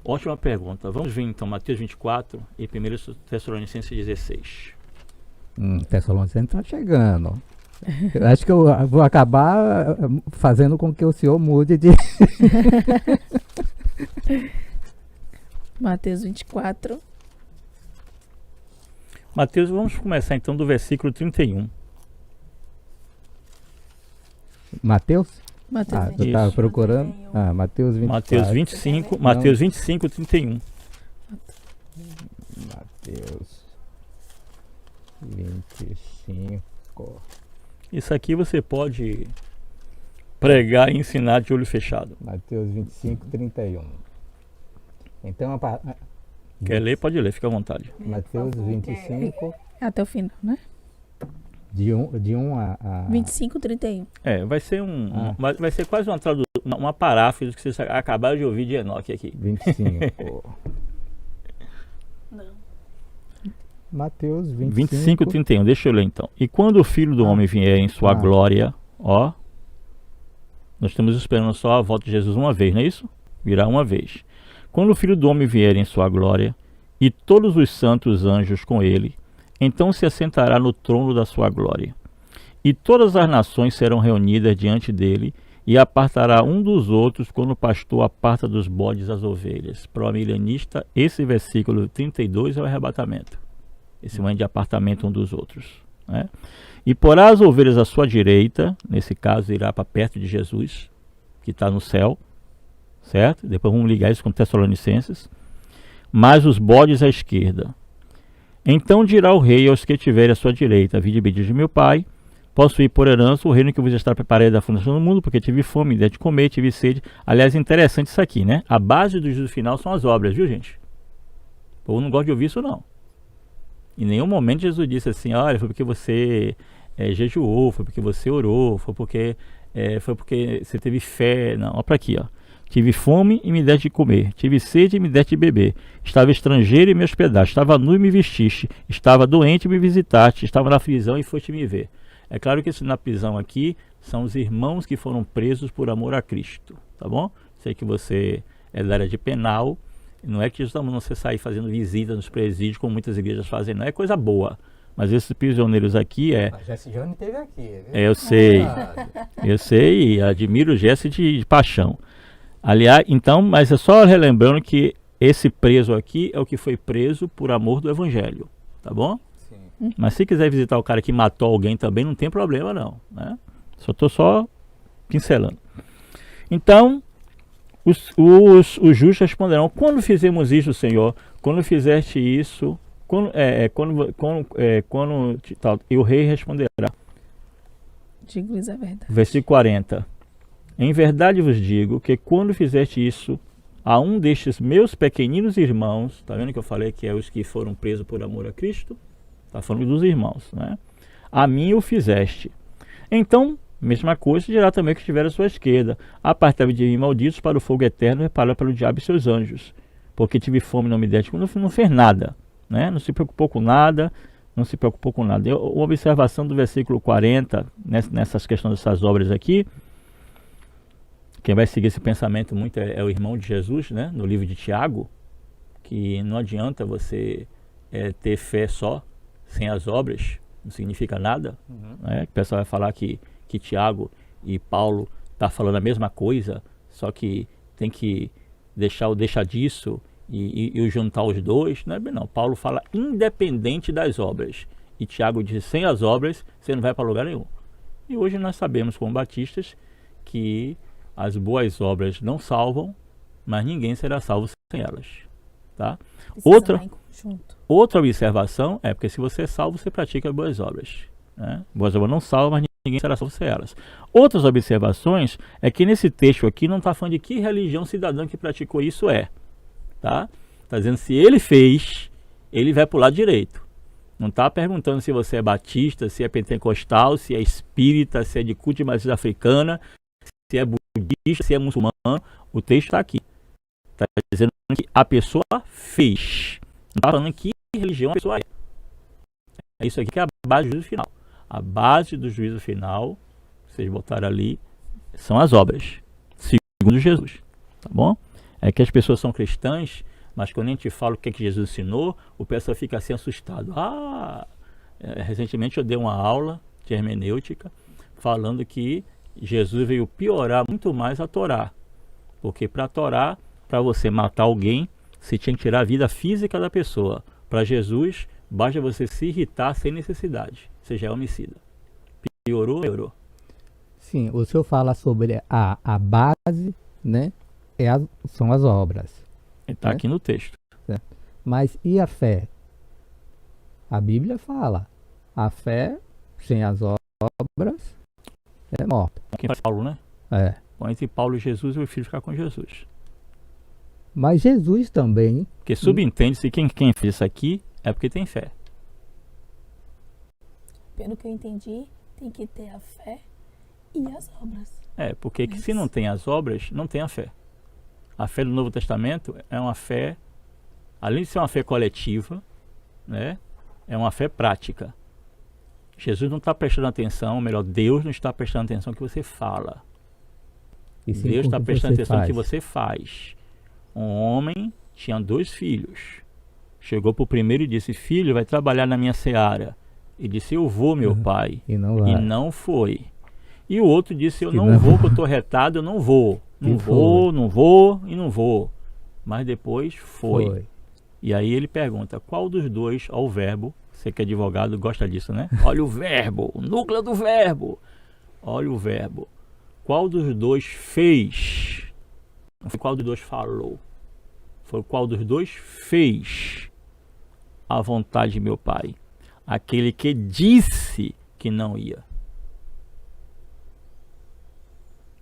Ótima pergunta. Vamos ver então Mateus 24 e 1 Tessalonicenses 16. Tessalonicenses está chegando. Eu acho que eu vou acabar fazendo com que o senhor mude de... Mateus 24. Mateus, vamos começar então do versículo 31. Mateus? Mateus Eu estava procurando. 31. Mateus 24. Mateus 25, 31. Mateus 25. Isso aqui você pode pregar e ensinar de olho fechado. Mateus 25, 31. Então, Quer ler? Pode ler, fica à vontade. Mateus 25, Até o final, né? de 1 a 25, 31. Vai ser vai ser quase uma paráfrase que vocês acabaram de ouvir de Enoque aqui. 25. Não. Mateus 25, 25, 31, deixa eu ler então. E quando o Filho do Homem vier em sua glória, nós estamos esperando só a volta de Jesus uma vez, não é isso? Virá uma vez. Quando o Filho do Homem vier em sua glória, e todos os santos anjos com ele, então se assentará no trono da sua glória. E todas as nações serão reunidas diante dele, e apartará um dos outros, quando o pastor aparta dos bodes as ovelhas. Para o milenista, esse versículo 32 é o arrebatamento. Esse momento de apartamento um dos outros, né? E porá as ovelhas à sua direita, nesse caso irá para perto de Jesus, que está no céu, certo? Depois vamos ligar isso com Tessalonicenses. Mas os bodes à esquerda. Então dirá o rei aos que tiverem à sua direita: vinde benditos de meu pai, possuí por herança o reino que vos está preparado da fundação do mundo, porque tive fome, ideia de comer, tive sede. Aliás, interessante isso aqui, né? A base do juízo final são as obras, viu, gente? O povo não gosta de ouvir isso, não. Em nenhum momento Jesus disse assim: olha, foi porque você jejuou, foi porque você orou, foi porque você teve fé. Não, olha para aqui, ó. Tive fome e me deste de comer, tive sede e me deste de beber, estava estrangeiro e me hospedaste, estava nu e me vestiste, estava doente e me visitaste, estava na prisão e foste me ver. É claro que isso na prisão aqui são os irmãos que foram presos por amor a Cristo, tá bom? Sei que você é da área de penal, não é que Jesus está mandando você sair fazendo visita nos presídios, como muitas igrejas fazem, não é coisa boa. Mas esses prisioneiros aqui A Jesse Jane esteve aqui, viu? eu sei, e admiro o Jesse de paixão. Aliás, então, mas é só relembrando que esse preso aqui é o que foi preso por amor do Evangelho, tá bom? Sim. Mas se quiser visitar o cara que matou alguém também, não tem problema não, né? Só pincelando. Então, os justos responderão: quando fizemos isso, Senhor? Quando fizeste isso? E o rei responderá. Digo-lhes a verdade. Versículo 40. Em verdade vos digo que quando fizeste isso a um destes meus pequeninos irmãos, tá vendo que eu falei que é os que foram presos por amor a Cristo? Tá falando dos irmãos, né? A mim o fizeste. Então Mesma coisa dirá também que estiver à sua esquerda. Apartai-vos de mim, malditos, para o fogo eterno, preparado pelo diabo e seus anjos. Porque tive fome e não me deste. Não fez nada, né? Não se preocupou com nada, não se preocupou com nada. Uma observação do versículo 40, nessas questões dessas obras aqui, quem vai seguir esse pensamento muito é o irmão de Jesus, né? No livro de Tiago, que não adianta você ter fé só, sem as obras, não significa nada. Né? O pessoal vai falar que Tiago e Paulo tá falando a mesma coisa, só que tem que deixar o deixa disso e juntar os dois. Não é bem não. Paulo fala independente das obras. E Tiago diz, sem as obras, você não vai para lugar nenhum. E hoje nós sabemos, como batistas, que as boas obras não salvam, mas ninguém será salvo sem elas. Tá? Outra observação é porque se você é salvo, você pratica boas obras. Né? Boas obras não salvam, mas ninguém será salvo sem elas. Outras observações é que nesse texto aqui não está falando de que religião cidadã que praticou isso é. Tá? Tá dizendo se ele fez, ele vai para o lado direito. Não está perguntando se você é batista, se é pentecostal, se é espírita, se é de culto de matriz africana, se é budista, se é muçulmano. O texto está aqui. Está dizendo que a pessoa fez. Não está falando que religião a pessoa é. É isso aqui que é a base do juízo final. A base do juízo final, vocês botaram ali, são as obras, segundo Jesus. Tá bom? É que as pessoas são cristãs, mas quando a gente fala o que é que Jesus ensinou, o pessoal fica assim assustado. Recentemente eu dei uma aula de hermenêutica falando que Jesus veio piorar muito mais a Torá. Porque para a Torá, para você matar alguém, você tinha que tirar a vida física da pessoa. Para Jesus, basta você se irritar sem necessidade. Você já é homicida. Piorou. Sim, o senhor fala sobre a base, né? São as obras. Está aqui no texto. Certo. Mas e a fé? A Bíblia fala. A fé, sem as obras, é morta. Quem faz Paulo, né? É. Bom, entre Paulo e Jesus, eu prefiro ficar com Jesus. Mas Jesus também. Porque subentende-se que quem fez isso aqui é porque tem fé. Pelo que eu entendi, tem que ter a fé e as obras. Porque que se não tem as obras, não tem a fé. A fé do Novo Testamento é uma fé, além de ser uma fé coletiva, né, é uma fé prática. Jesus não está prestando atenção, ou melhor, Deus não está prestando atenção no que você fala. Deus está prestando atenção no que você faz. Um homem tinha 2 filhos. Chegou para o primeiro e disse, filho, vai trabalhar na minha seara. E disse, eu vou, meu pai. E não vai. E não foi. E o outro disse, eu não vou, porque eu estou retado, eu não vou. Não vou. Mas depois foi. E aí ele pergunta, qual dos dois, ó, o verbo, você que é advogado gosta disso, né? Olha o verbo, o núcleo do verbo. Olha o verbo. Qual dos dois fez? Não foi qual dos dois falou. Foi qual dos dois fez a vontade de meu pai. Aquele que disse que não ia.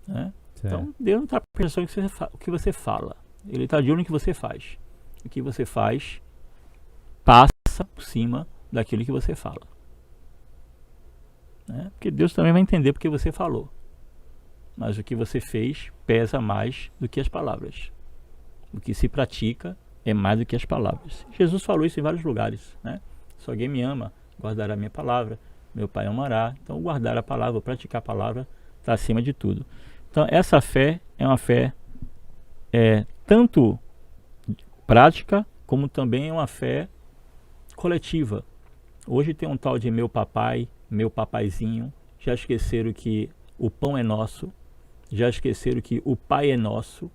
Né? Então, Deus não está pensando o que você fala. Ele está de olho no que você faz. O que você faz passa por cima daquilo que você fala. Né? Porque Deus também vai entender porque você falou. Mas o que você fez pesa mais do que as palavras. O que se pratica é mais do que as palavras. Jesus falou isso em vários lugares. Né? Se alguém me ama, guardará a minha palavra. Meu Pai amará. Então, guardar a palavra, praticar a palavra, está acima de tudo. Então, essa fé é uma fé tanto prática, como também é uma fé coletiva. Hoje tem um tal de meu papai, meu papaizinho. Já esqueceram que o pão é nosso. Já esqueceram que o pai é nosso.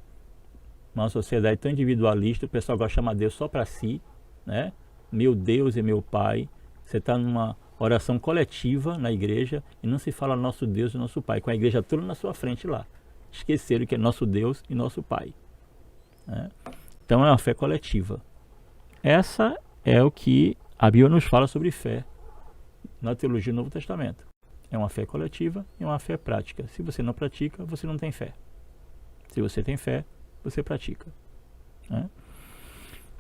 Uma sociedade tão individualista, o pessoal gosta de chamar Deus só para si. Né? Meu Deus e meu pai. Você está numa oração coletiva na igreja e não se fala nosso Deus e nosso pai, com a igreja toda na sua frente lá. Esqueceram que é nosso Deus e nosso pai. Né? Então é uma fé coletiva. Essa é o que a Bíblia nos fala sobre fé na teologia do Novo Testamento. É uma fé coletiva e uma fé prática. Se você não pratica, você não tem fé. Se você tem fé, você pratica. Né?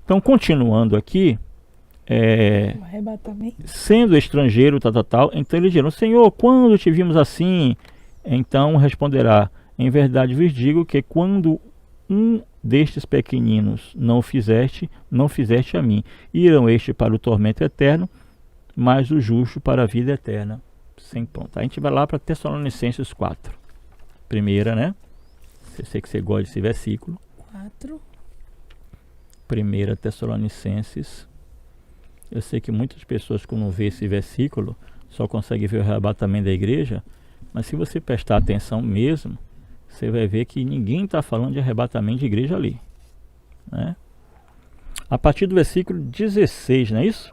Então, continuando aqui, arrebatamento. Sendo estrangeiro, tal, então eles diziam, Senhor, quando te vimos assim Então responderá: em verdade vos digo que quando um destes pequeninos não fizeste a mim. Irão estes para o tormento eterno, mas o justo para a vida eterna. Sem ponto. A gente vai lá para Tessalonicenses 4. Primeira, né? Eu sei que você gosta desse versículo. 4. 1 Tessalonicenses. Eu sei que muitas pessoas, quando vê esse versículo, só conseguem ver o arrebatamento da igreja, mas se você prestar atenção mesmo, você vai ver que ninguém está falando de arrebatamento de igreja ali, né? A partir do versículo 16, não é isso?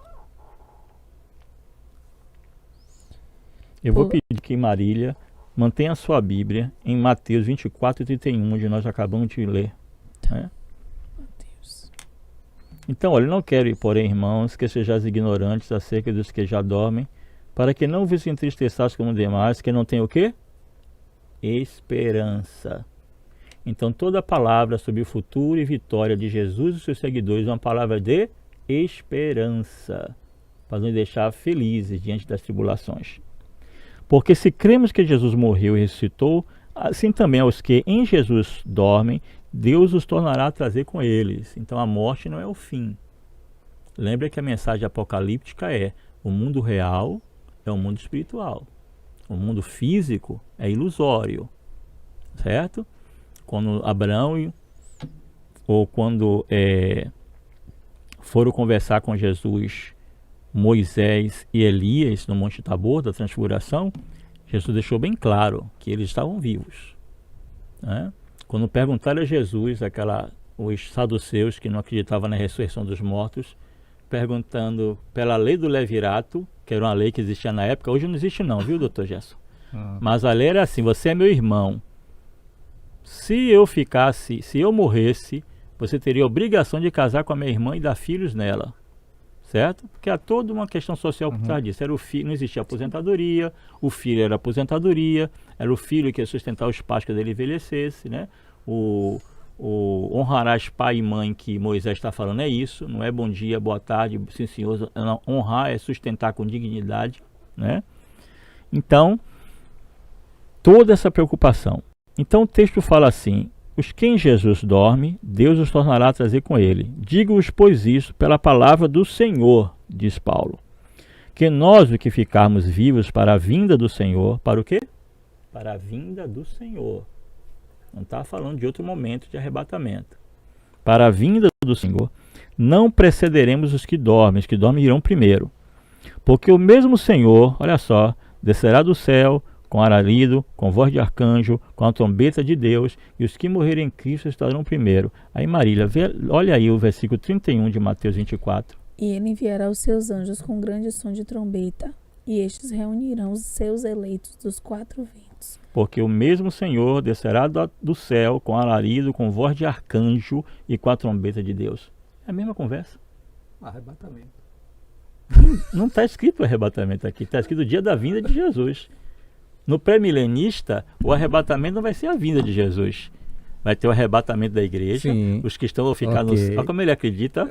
Eu vou pedir que Marília mantenha a sua Bíblia em Mateus 24 e 31, onde nós acabamos de ler, né? Então, olha, não quero, porém, irmãos, que sejais ignorantes acerca dos que já dormem, para que não vos entristeçais como demais, que não tem o quê? Esperança. Então, toda palavra sobre o futuro e vitória de Jesus e seus seguidores é uma palavra de esperança, para nos deixar felizes diante das tribulações. Porque se cremos que Jesus morreu e ressuscitou, assim também aos que em Jesus dormem, Deus os tornará a trazer com eles. Então a morte não é o fim. Lembra que a mensagem apocalíptica é: o mundo real é o mundo espiritual. O mundo físico é ilusório. Certo? Quando Abraão ou quando foram conversar com Jesus, Moisés e Elias no Monte Tabor da Transfiguração, Jesus deixou bem claro que eles estavam vivos, né? Quando perguntaram a Jesus, os saduceus que não acreditavam na ressurreição dos mortos, perguntando pela lei do levirato, que era uma lei que existia na época, hoje não existe não, viu, doutor Gerson? Mas a lei era assim: você é meu irmão, se eu morresse, você teria a obrigação de casar com a minha irmã e dar filhos nela, certo? Porque há toda uma questão social por trás disso. Era o filho, não existia aposentadoria, o filho era aposentadoria, era o filho que ia sustentar os pais quando ele envelhecesse, né? O honrarás pai e mãe que Moisés está falando é isso, não é bom dia, boa tarde, sim senhor, não, honrar é sustentar com dignidade, né? Então, toda essa preocupação. Então o texto fala assim: os que em Jesus dorme, Deus os tornará a trazer com ele. Digo-vos, pois, isso pela palavra do Senhor, diz Paulo, que nós, o que ficarmos vivos para a vinda do Senhor, para o quê? Para a vinda do Senhor. Não está falando de outro momento de arrebatamento. Para a vinda do Senhor, não precederemos os que dormem irão primeiro. Porque o mesmo Senhor, olha só, descerá do céu com alarido, com voz de arcanjo, com a trombeta de Deus, e os que morrerem em Cristo estarão primeiro. Aí Marília, olha aí o versículo 31 de Mateus 24. E ele enviará os seus anjos com grande som de trombeta, e estes reunirão os seus eleitos dos 4 ventos. Porque o mesmo Senhor descerá do céu com alarido, com voz de arcanjo e com a trombeta de Deus. É a mesma conversa. Arrebatamento. Não está escrito arrebatamento aqui, está escrito o dia da vinda de Jesus. No pré-milenista, o arrebatamento não vai ser a vinda de Jesus. Vai ter o arrebatamento da igreja. Sim. Os cristãos vão ficar no céu. Olha como ele acredita.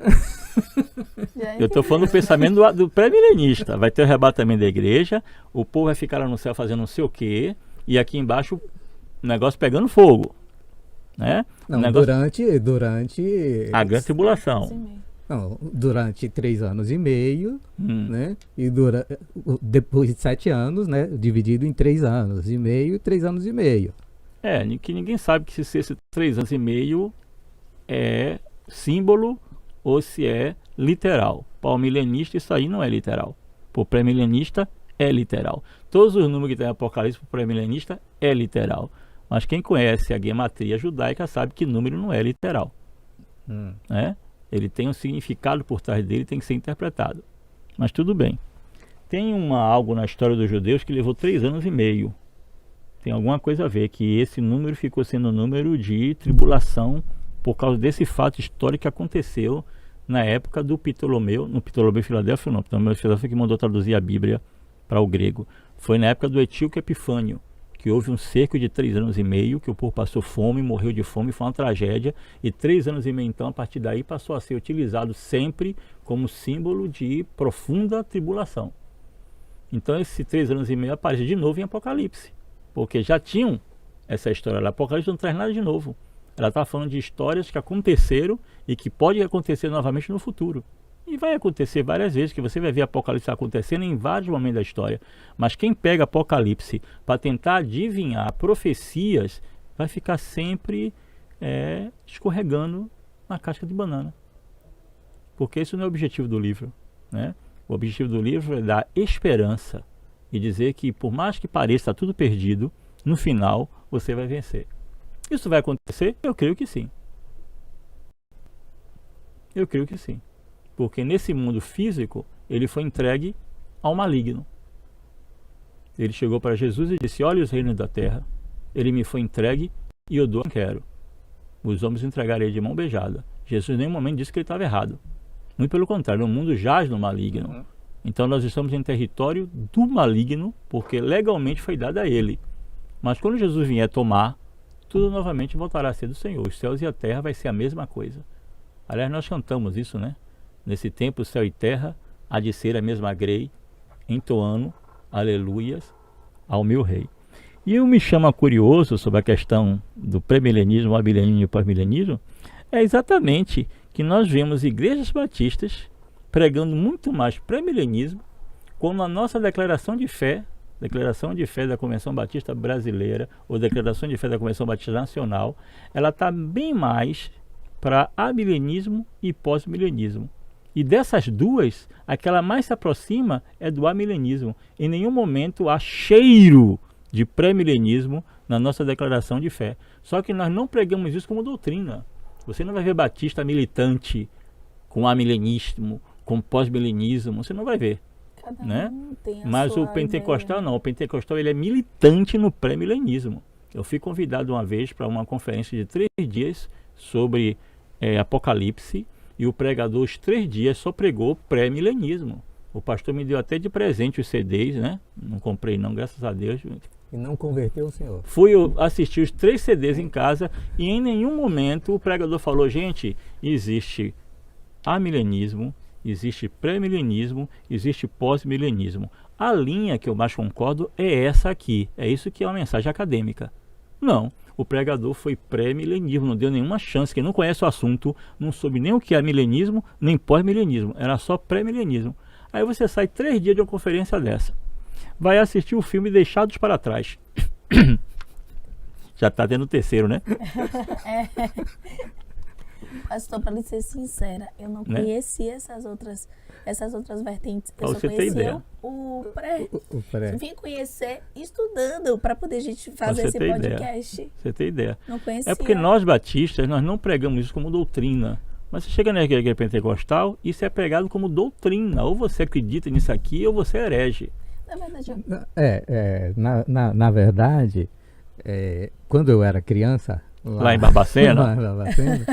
Eu estou falando do pensamento do pré-milenista. Vai ter o arrebatamento da igreja, o povo vai ficar lá no céu fazendo não sei o quê, e aqui embaixo o negócio pegando fogo, né? Não, durante a grande tribulação. Não, durante 3 anos e meio, né? E depois de 7 anos, né? Dividido em 3 anos e meio e 3 anos e meio. Que ninguém sabe que se esse 3 anos e meio é símbolo ou se é literal. Para o milenista isso aí não é literal. Para o pré-milenista é literal. Todos os números que tem em Apocalipse para o pré-milenista é literal. Mas quem conhece a gematria judaica sabe que número não é literal, né? Ele tem um significado por trás dele, tem que ser interpretado. Mas tudo bem. Tem algo na história dos judeus que levou 3 anos e meio. Tem alguma coisa a ver, que esse número ficou sendo um número de tribulação por causa desse fato histórico que aconteceu na época do Ptolomeu, no Ptolomeu Filadélfio não, Ptolomeu Filadélfio que mandou traduzir a Bíblia para o grego. Foi na época do Etíoco Epifânio, que houve um cerco de 3 anos e meio, que o povo passou fome, morreu de fome, foi uma tragédia, e 3 anos e meio então, a partir daí, passou a ser utilizado sempre como símbolo de profunda tribulação. Então esses 3 anos e meio aparece de novo em Apocalipse. porque já tinham essa história lá. Apocalipse não traz nada de novo. Ela está falando de histórias que aconteceram e que podem acontecer novamente no futuro. E vai acontecer várias vezes, que você vai ver Apocalipse acontecendo em vários momentos da história. Mas quem pega Apocalipse para tentar adivinhar profecias, vai ficar sempre escorregando na casca de banana. Porque esse não é o objetivo do livro, né? O objetivo do livro é dar esperança e dizer que, por mais que pareça tudo perdido, no final você vai vencer. Isso vai acontecer? Eu creio que sim. Eu creio que sim. Porque nesse mundo físico, ele foi entregue ao maligno. Ele chegou para Jesus e disse: olha os reinos da terra. Ele me foi entregue e eu dou o que quero. Os homens entregarei de mão beijada. Jesus em nenhum momento disse que ele estava errado. Muito pelo contrário, o mundo jaz no maligno. Então nós estamos em território do maligno, porque legalmente foi dado a ele. Mas quando Jesus vier tomar, tudo novamente voltará a ser do Senhor. Os céus e a terra vai ser a mesma coisa. Aliás, nós cantamos isso, né? Nesse tempo, o céu e terra há de ser a mesma grei, entoando aleluias ao meu rei. E o me chama curioso sobre a questão do pré-milenismo, amilenismo e pós-milenismo, é exatamente que nós vemos igrejas batistas pregando muito mais pré-milenismo, como a nossa declaração de fé da Convenção Batista Brasileira, ou declaração de fé da Convenção Batista Nacional, ela está bem mais para amilenismo e pós-milenismo. E dessas duas, aquela mais se aproxima é do amilenismo. Em nenhum momento há cheiro de pré-milenismo na nossa declaração de fé. Só que nós não pregamos isso como doutrina. Você não vai ver batista militante com amilenismo, com pós-milenismo, você não vai ver. Cada Né? tem a Mas sua o pentecostal ideia. não, o pentecostal ele é militante no pré-milenismo. Eu fui convidado uma vez para uma conferência de 3 dias sobre Apocalipse, e o pregador os 3 dias só pregou pré-milenismo. O pastor me deu até de presente os CDs, né? Não comprei não, graças a Deus. E não converteu o senhor. Fui assistir os 3 CDs em casa e em nenhum momento o pregador falou: gente, existe amilenismo, existe pré-milenismo, existe pós-milenismo. A linha que eu mais concordo é essa aqui. É isso que é uma mensagem acadêmica. Não, o pregador foi pré-milenismo, não deu nenhuma chance. Quem não conhece o assunto não soube nem o que é milenismo, nem pós-milenismo. Era só pré-milenismo. Aí você sai 3 dias de uma conferência dessa. Vai assistir o filme Deixados para Trás. Já está tendo o 3º, né? Pastor, para lhe ser sincera, eu não Né? conhecia essas outras vertentes. Pra Eu só você ter conhecia ideia. o pré. O pré. Vim conhecer estudando para poder a gente fazer você esse ter podcast. Você tem ideia. Não conhecia. É porque nós batistas, nós não pregamos isso como doutrina. Mas você chega na igreja pentecostal, isso é pregado como doutrina. Ou você acredita nisso aqui, ou você é herege. Na verdade, Na verdade, quando eu era criança, Lá em Barbacena? lá em Barbacena,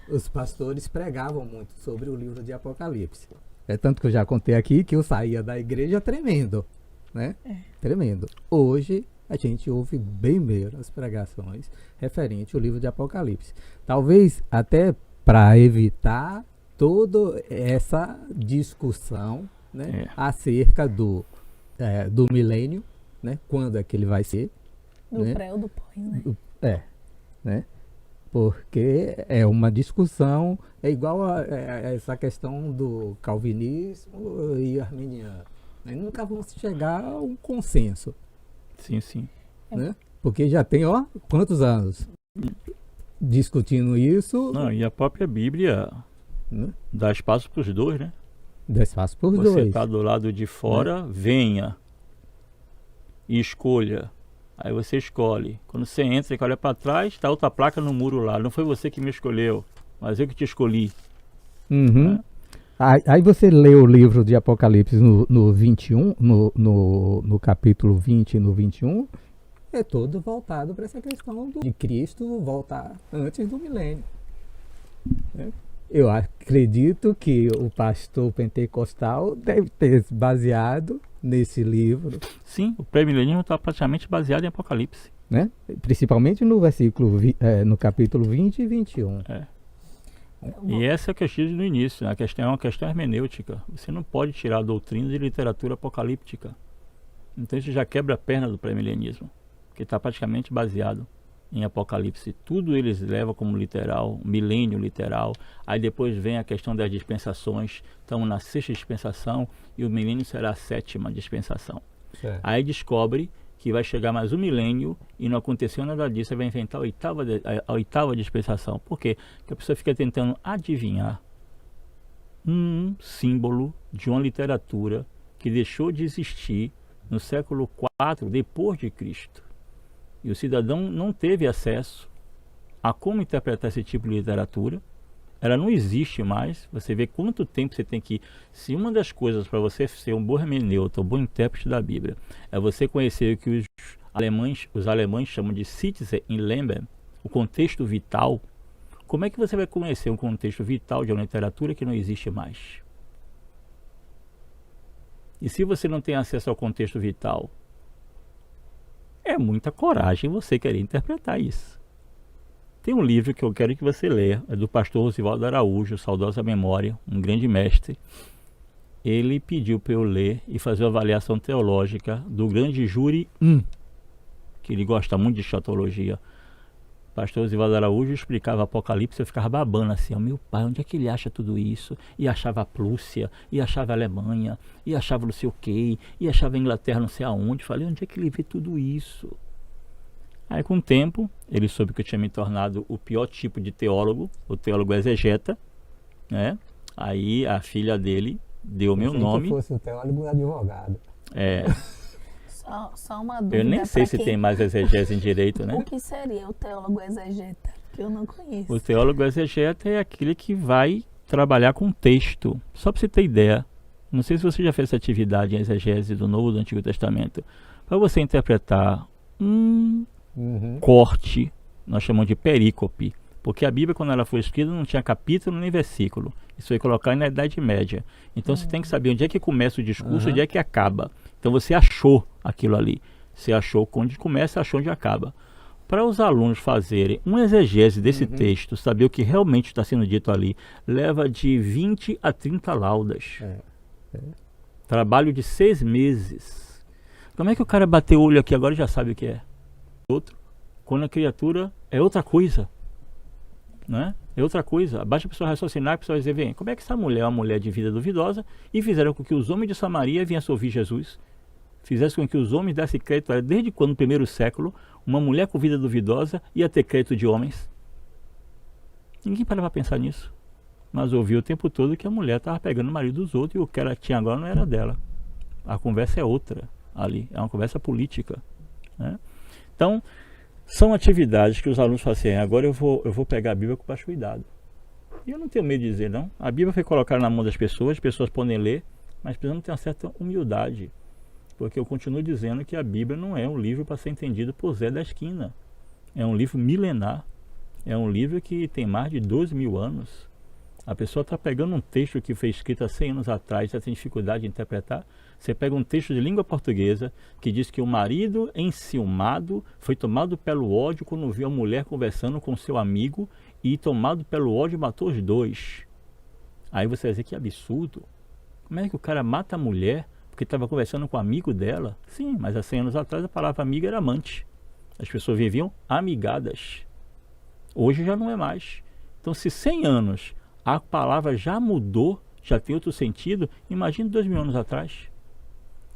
os pastores pregavam muito sobre o livro de Apocalipse. É tanto que eu já contei aqui que eu saía da igreja tremendo, né? Tremendo. Hoje a gente ouve bem menos pregações referente ao livro de Apocalipse. Talvez até para evitar toda essa discussão, né, acerca do milênio, né? Quando é que ele vai ser? do né? pré ou do pós, né? Né? Porque é uma discussão, é igual a essa questão do calvinismo e arminiano. Né? Nunca vão chegar a um consenso, Sim, sim. né? Porque já tem, quantos anos discutindo isso, Não, e a própria Bíblia né? dá espaço para os dois, né? Dá espaço por Você dois. está do lado de fora, venha e escolha. Aí você escolhe. Quando você entra, você olha para trás, está outra placa no muro lá. Não foi você que me escolheu, mas eu que te escolhi. Uhum. Né? Aí você lê o livro de Apocalipse no 21, no capítulo 20 e no 21, é todo voltado para essa questão de Cristo voltar antes do milênio. Né? Eu acredito que o pastor pentecostal deve ter se baseado nesse livro, Sim, o pré-milenismo está praticamente baseado em Apocalipse. né? Principalmente no versículo, no capítulo 20 e 21. E essa é a que eu disse no início, a questão é uma questão hermenêutica. Você não pode tirar a doutrina de literatura apocalíptica. Então isso já quebra a perna do pré-milenismo, que está praticamente baseado em Apocalipse. Tudo eles levam como literal, milênio literal. Aí depois vem a questão das dispensações. Estamos na 6ª dispensação e o milênio será a 7ª dispensação. Certo. Aí descobre que vai chegar mais um milênio e não aconteceu nada disso. Aí vai inventar a 8ª dispensação. Por quê? Porque a pessoa fica tentando adivinhar um símbolo de uma literatura que deixou de existir no século IV depois de Cristo. E o cidadão não teve acesso a como interpretar esse tipo de literatura. Ela não existe mais. Você vê quanto tempo você tem que... Se uma das coisas para você ser um bom hermeneuta, um bom intérprete da Bíblia, é você conhecer o que os alemães chamam de Sitzenleben, o contexto vital. Como é que você vai conhecer um contexto vital de uma literatura que não existe mais? E se você não tem acesso ao contexto vital, é muita coragem você querer interpretar isso. Tem um livro que eu quero que você leia, é do pastor Rosivaldo Araújo, saudosa memória, um grande mestre. Ele pediu para eu ler e fazer uma avaliação teológica do grande júri 1, que ele gosta muito de escatologia. Pastor Rosivaldo Araújo explicava Apocalipse, eu ficava babando assim, meu pai, onde é que ele acha tudo isso? E achava a Prússia, e achava a Alemanha, e achava não sei o quê, e achava a Inglaterra não sei aonde. Falei, onde é que ele vê tudo isso? Aí com o tempo, ele soube que eu tinha me tornado o pior tipo de teólogo, o teólogo exegeta, né? Aí a filha dele deu meu nome. Se fosse um teólogo, um advogado. É... Só uma dúvida. Eu nem sei se tem mais exegese em direito, né? O que seria o teólogo exegeta? Que eu não conheço. O teólogo exegeta é aquele que vai trabalhar com texto. Só para você ter ideia, não sei se você já fez essa atividade em exegese do Novo e do Antigo Testamento. Para você interpretar um corte, nós chamamos de perícope. Porque a Bíblia, quando ela foi escrita, não tinha capítulo nem versículo. Isso foi colocado na Idade Média. Então você tem que saber onde é que começa o discurso e onde é que acaba. Então você achou aquilo ali. Você achou onde começa e achou onde acaba. Para os alunos fazerem uma exegese desse texto, saber o que realmente está sendo dito ali, leva de 20 a 30 laudas. Trabalho de 6 meses. Como é que o cara bateu o olho aqui agora e já sabe o que é? Outro. Quando a criatura é outra coisa. Né? É outra coisa. Basta a pessoa raciocinar, a pessoa vai dizer, vem, como é que essa mulher é uma mulher de vida duvidosa e fizeram com que os homens de Samaria viessem ouvir Jesus? Fizessem com que os homens dessem crédito, desde quando no primeiro século, uma mulher com vida duvidosa ia ter crédito de homens? Ninguém para pensar nisso. Mas ouviu o tempo todo que a mulher estava pegando o marido dos outros e o que ela tinha agora não era dela. A conversa é outra ali, é uma conversa política. Né? Então, são atividades que os alunos falam assim, agora eu vou pegar a Bíblia com baixo cuidado. E eu não tenho medo de dizer, não. A Bíblia foi colocada na mão das pessoas, as pessoas podem ler, mas precisamos ter uma certa humildade. Porque eu continuo dizendo que a Bíblia não é um livro para ser entendido por Zé da Esquina. É um livro milenar. É um livro que tem mais de 12.000 anos. A pessoa está pegando um texto que foi escrito há 100 anos atrás, já tem dificuldade de interpretar. Você pega um texto de língua portuguesa que diz que o marido enciumado foi tomado pelo ódio quando viu a mulher conversando com seu amigo e tomado pelo ódio matou os dois. Aí você vai dizer que absurdo. Como é que o cara mata a mulher porque estava conversando com o amigo dela? Sim, mas há 100 anos atrás a palavra amiga era amante. As pessoas viviam amigadas. Hoje já não é mais. Então se 100 anos a palavra já mudou, já tem outro sentido, imagine 2.000 anos atrás.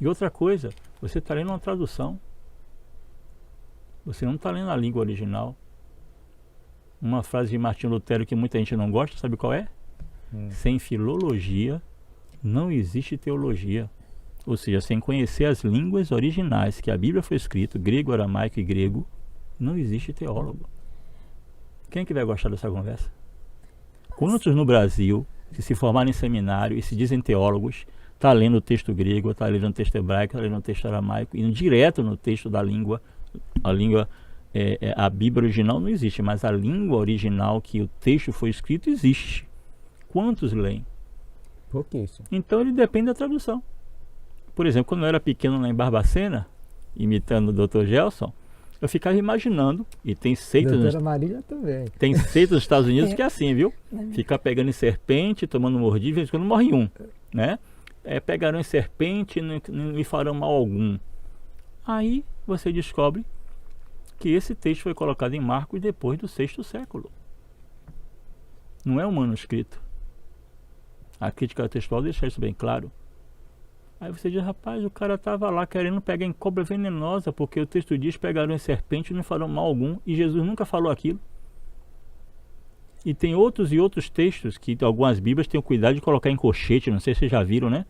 E outra coisa, você está lendo uma tradução. Você não está lendo a língua original. Uma frase de Martinho Lutero que muita gente não gosta, sabe qual é? Sem filologia não existe teologia. Ou seja, sem conhecer as línguas originais que a Bíblia foi escrita, grego, aramaico e grego, não existe teólogo. Quem é que vai gostar dessa conversa? Quantos no Brasil, que se formaram em seminário e se dizem teólogos, está lendo o texto grego, está lendo o texto hebraico, está lendo o texto aramaico, indo direto no texto da língua, a Bíblia original não existe, mas a língua original que o texto foi escrito existe. Quantos leem? Pouquíssimo. Então ele depende da tradução. Por exemplo, quando eu era pequeno lá em Barbacena, imitando o Dr. Gelson, eu ficava imaginando, e tem seitas Marília também. Tem seitas nos Estados Unidos que é assim, viu? Ficar pegando em serpente, tomando mordida, de vez em quando morre um, né? Pegarão em serpente e não lhe farão mal algum. Aí você descobre que esse texto foi colocado em Marcos depois do 6º século. Não é um manuscrito. A crítica textual deixa isso bem claro. Aí você diz, rapaz, o cara estava lá querendo pegar em cobra venenosa, porque o texto diz, pegaram em serpente e não farão mal algum, e Jesus nunca falou aquilo. E tem outros e outros textos que algumas bíblias têm o cuidado de colocar em colchete, não sei se vocês já viram, né?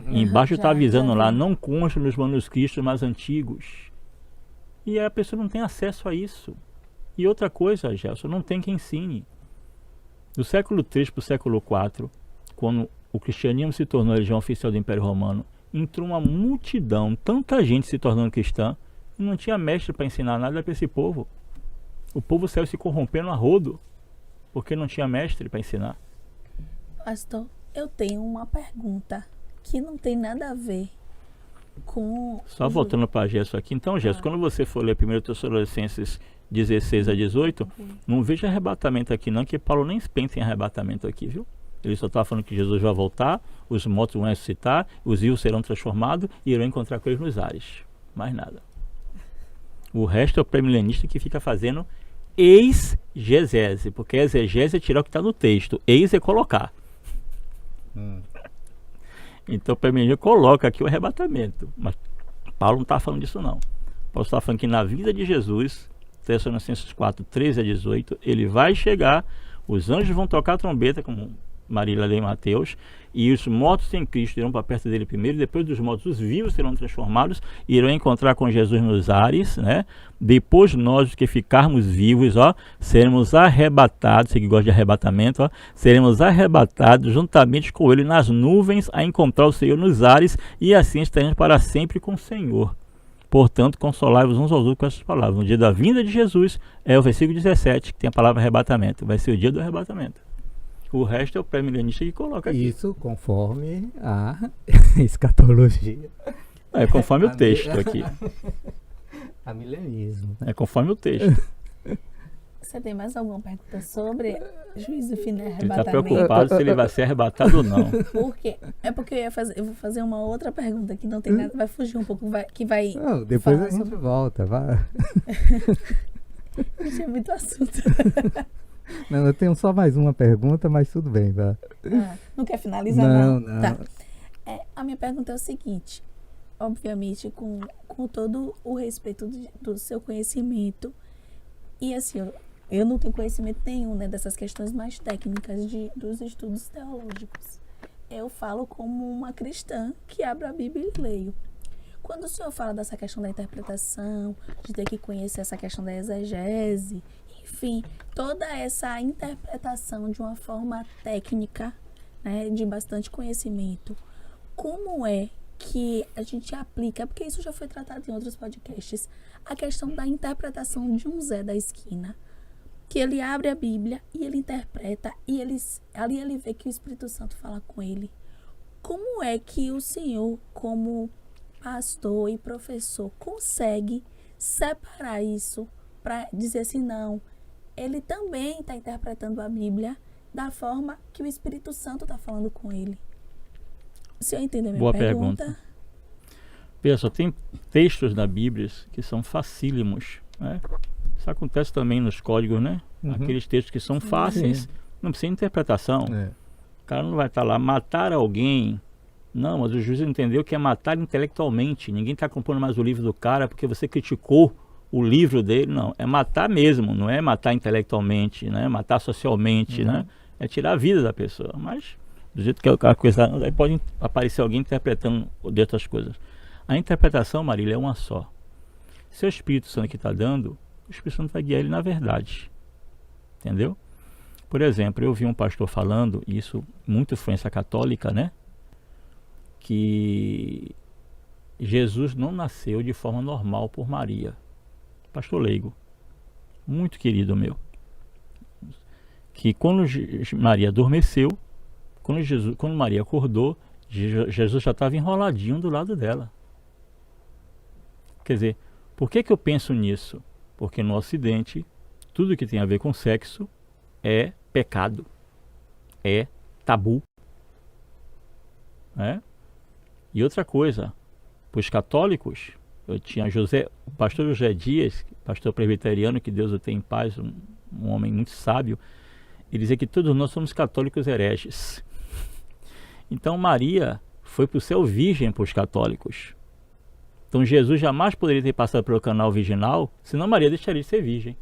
E embaixo está avisando lá, não consta nos manuscritos mais antigos. E a pessoa não tem acesso a isso. E outra coisa, Gelson, não tem quem ensine. Do século III para o século IV, quando o cristianismo se tornou a religião oficial do Império Romano, entrou uma multidão, tanta gente se tornando cristã, e não tinha mestre para ensinar nada para esse povo. O povo saiu se corrompendo a rodo, porque não tinha mestre para ensinar. Pastor, eu tenho uma pergunta que não tem nada a ver com... Só voltando para Gerson aqui. Então, Gerson, quando você for ler 1 Tessalonicenses 16 a 18, não veja arrebatamento aqui não, que Paulo nem pensa em arrebatamento aqui, viu? Ele só está falando que Jesus vai voltar, os mortos vão ressuscitar, os vivos serão transformados e irão encontrar com eles nos ares. Mais nada. O resto é o pré-milenista que fica fazendo exegese, porque exegese é tirar o que está no texto, ex é colocar. Então o pré-milenista coloca aqui o arrebatamento, mas Paulo não está falando disso não. Paulo está falando que na vida de Jesus, Tessalonicenses 4, 13 a 18, ele vai chegar, os anjos vão tocar a trombeta, como Marília lê em Mateus, e os mortos em Cristo irão para perto dele primeiro, depois dos mortos os vivos serão transformados e irão encontrar com Jesus nos ares, né? Depois nós, os que ficarmos vivos, ó, seremos arrebatados, você que gosta de arrebatamento, ó, seremos arrebatados juntamente com ele nas nuvens a encontrar o Senhor nos ares, e assim estaremos para sempre com o Senhor. Portanto, consolai-vos uns aos outros com essas palavras. No dia da vinda de Jesus, é o versículo 17, que tem a palavra arrebatamento. Vai ser o dia do arrebatamento. O resto é o pré-milenista que coloca aqui. Isso conforme a escatologia. É conforme o texto aqui. A milenismo. É conforme o texto. Você tem mais alguma pergunta sobre juízo final e Ele está arrebatamento? preocupado se ele vai ser arrebatado ou não. Por quê? É porque eu vou fazer uma outra pergunta que não tem nada, vai fugir um pouco, que vai Não, depois falar a gente volta. Vai. Isso é muito assunto. Não, eu tenho só mais uma pergunta, mas tudo bem. Vai. Não quer finalizar, Não. Tá. A minha pergunta é o seguinte. Obviamente, com todo o respeito do seu conhecimento. E assim, eu não tenho conhecimento nenhum, né, dessas questões mais técnicas dos estudos teológicos. Eu falo como uma cristã que abre a Bíblia e leio. Quando o senhor fala dessa questão da interpretação, de ter que conhecer essa questão da exegese, enfim, toda essa interpretação de uma forma técnica, né, de bastante conhecimento, como é que a gente aplica, porque isso já foi tratado em outros podcasts, a questão da interpretação de um Zé da esquina, que ele abre a Bíblia e ele interpreta, e ali ele vê que o Espírito Santo fala com ele. Como é que o senhor, como pastor e professor, consegue separar isso para dizer assim, não, ele também está interpretando a Bíblia da forma que o Espírito Santo está falando com ele? O senhor entendeu a minha Boa pergunta? Pessoal, tem textos na Bíblia que são facílimos, né? Isso acontece também nos códigos, né? Aqueles textos que são fáceis, não precisa de interpretação. O cara não vai estar lá, matar alguém. Não, mas o juiz entendeu que é matar intelectualmente. Ninguém está comprando mais o livro do cara porque você criticou o livro dele. Não, é matar mesmo, não é matar intelectualmente, né? Matar socialmente, né? É tirar a vida da pessoa. Mas, do jeito que a coisa... Aí pode aparecer alguém interpretando de outras coisas. A interpretação, Marília, é uma só. Se é o Espírito Santo que está dando, o Espírito Santo vai guiar ele na verdade. Entendeu? Por exemplo, eu vi um pastor falando, isso muito influência católica, né? Que Jesus não nasceu de forma normal por Maria. Pastor leigo, muito querido meu. Que quando Maria adormeceu, quando Maria acordou, Jesus já estava enroladinho do lado dela. Quer dizer, por que eu penso nisso? Porque no Ocidente, tudo que tem a ver com sexo é pecado, é tabu. E outra coisa, para os católicos, Eu tinha o pastor José Dias, pastor presbiteriano, que Deus o tenha em paz, um homem muito sábio. Ele dizia que todos nós somos católicos hereges. Então Maria foi para o céu virgem para os católicos. Então Jesus jamais poderia ter passado pelo canal virginal, senão Maria deixaria de ser virgem.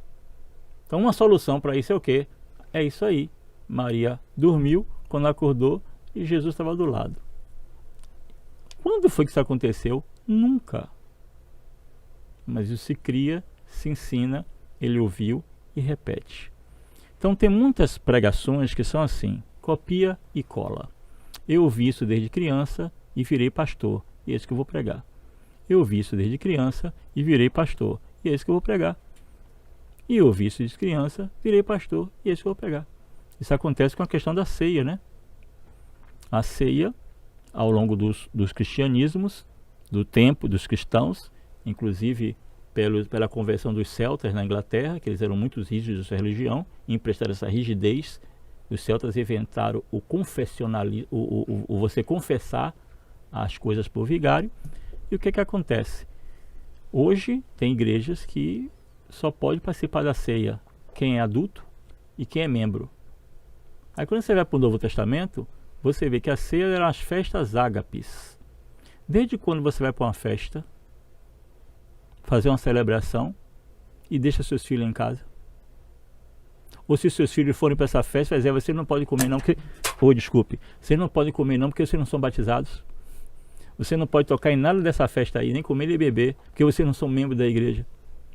Então uma solução para isso é o quê? É isso aí. Maria dormiu, quando acordou, e Jesus estava do lado. Quando foi que isso aconteceu? Nunca. Mas isso se cria, se ensina, ele ouviu e repete. Então tem muitas pregações que são assim, copia e cola. Eu ouvi isso desde criança e virei pastor, e é isso que eu vou pregar. Eu ouvi isso desde criança e virei pastor, e é isso que eu vou pregar. E eu ouvi isso desde criança, virei pastor, e é isso que eu vou pregar. Isso acontece com a questão da ceia, né? A ceia, ao longo dos cristianismos, do tempo dos cristãos, inclusive pela conversão dos celtas na Inglaterra, que eles eram muito rígidos da sua religião, e emprestaram essa rigidez. Os celtas inventaram o confessionalismo, o você confessar as coisas por vigário. E o que acontece? Hoje tem igrejas que só pode participar da ceia quem é adulto e quem é membro. Aí quando você vai para o Novo Testamento, você vê que a ceia eram as festas ágapes. Desde quando você vai para uma festa, fazer uma celebração e deixa seus filhos em casa? Ou se seus filhos forem para essa festa, você não pode comer não, porque... desculpe, vocês não podem comer não porque vocês não são batizados. Você não pode tocar em nada dessa festa aí, nem comer nem beber, porque vocês não são membros da igreja.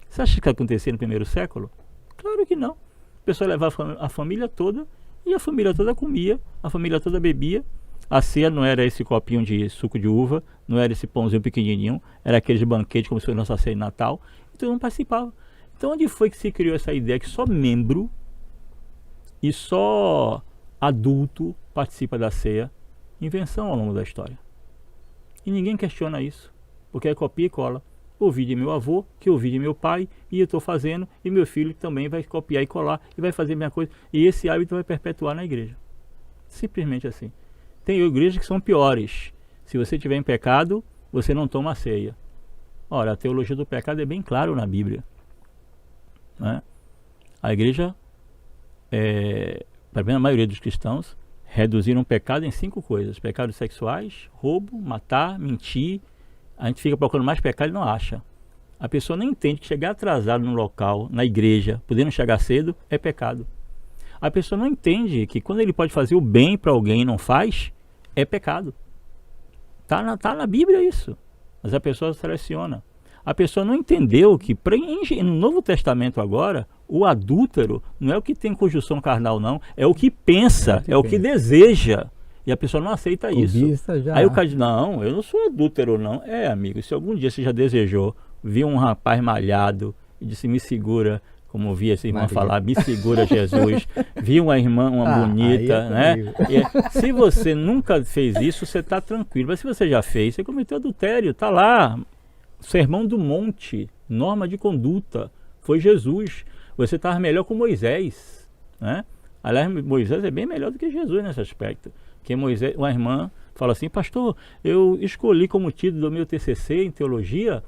Você acha que isso acontecia no primeiro século? Claro que não. A pessoa levava a família toda, e a família toda comia, a família toda bebia. A ceia não era esse copinho de suco de uva, não era esse pãozinho pequenininho, era aquele banquete como se fosse nossa ceia de Natal. Então não participava. Então onde foi que se criou essa ideia que só membro e só adulto participa da ceia? Invenção ao longo da história. E ninguém questiona isso, porque é copia e cola. Ouvi de meu avô, que ouvi de meu pai, e eu estou fazendo, e meu filho também vai copiar e colar, e vai fazer a minha coisa, e esse hábito vai perpetuar na igreja. Simplesmente assim. Tem igrejas que são piores. Se você estiver em pecado, você não toma a ceia. Ora, a teologia do pecado é bem claro na Bíblia, né? A igreja, para a maioria dos cristãos, reduziram o pecado em 5 coisas: pecados sexuais, roubo, matar, mentir. A gente fica procurando mais pecado e não acha. A pessoa não entende que chegar atrasado no local, na igreja, podendo chegar cedo, é pecado. A pessoa não entende que quando ele pode fazer o bem para alguém e não faz, é pecado. Tá na Bíblia isso. Mas a pessoa seleciona. A pessoa não entendeu que no Novo Testamento agora, o adúltero não é o que tem conjunção carnal não, é o que pensa, é o que deseja. E a pessoa não aceita isso. Aí o cara diz, não, eu não sou adúltero não. Amigo, se algum dia você já desejou, viu um rapaz malhado e disse, me segura, como ouvia essa irmã falar, me segura Jesus, viu uma irmã, uma bonita, né? Se você nunca fez isso, você está tranquilo. Mas se você já fez, você cometeu adultério, está lá. Sermão do Monte, norma de conduta, foi Jesus. Você estava melhor com Moisés, né? Aliás, Moisés é bem melhor do que Jesus nesse aspecto. Porque Moisés, uma irmã fala assim, pastor, eu escolhi como título do meu TCC em teologia,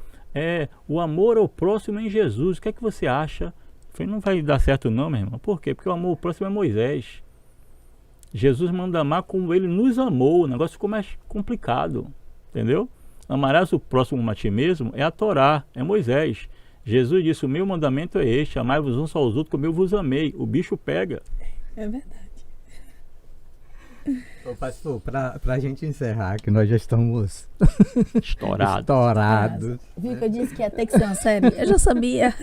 o amor ao próximo em Jesus. O que é que você acha? Eu falei, não vai dar certo não, minha irmã. Por quê? Porque o amor ao próximo é Moisés. Jesus manda amar como ele nos amou. O negócio ficou mais complicado, entendeu? Amarás o próximo como a ti mesmo é a Torá, é Moisés. Jesus disse, o meu mandamento é este, amai-vos uns aos outros como eu vos amei. O bicho pega. É verdade. Ô, pastor, para a gente encerrar, que nós já estamos estourados. Viu que eu disse que ia ter que ser uma série? Eu já sabia.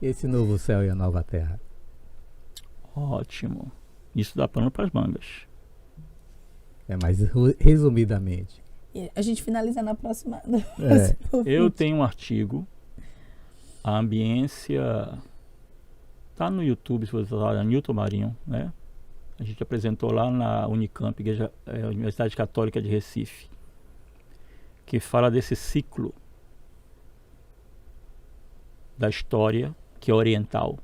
Esse novo céu e a nova terra. Ótimo. Isso dá pano para as mangas. Mas resumidamente. A gente finaliza na próxima. Eu tenho um artigo. A ambiência está no YouTube, se você falar, Newton Marinho, né? A gente apresentou lá na Unicamp, Universidade Católica de Recife, que fala desse ciclo da história que é oriental.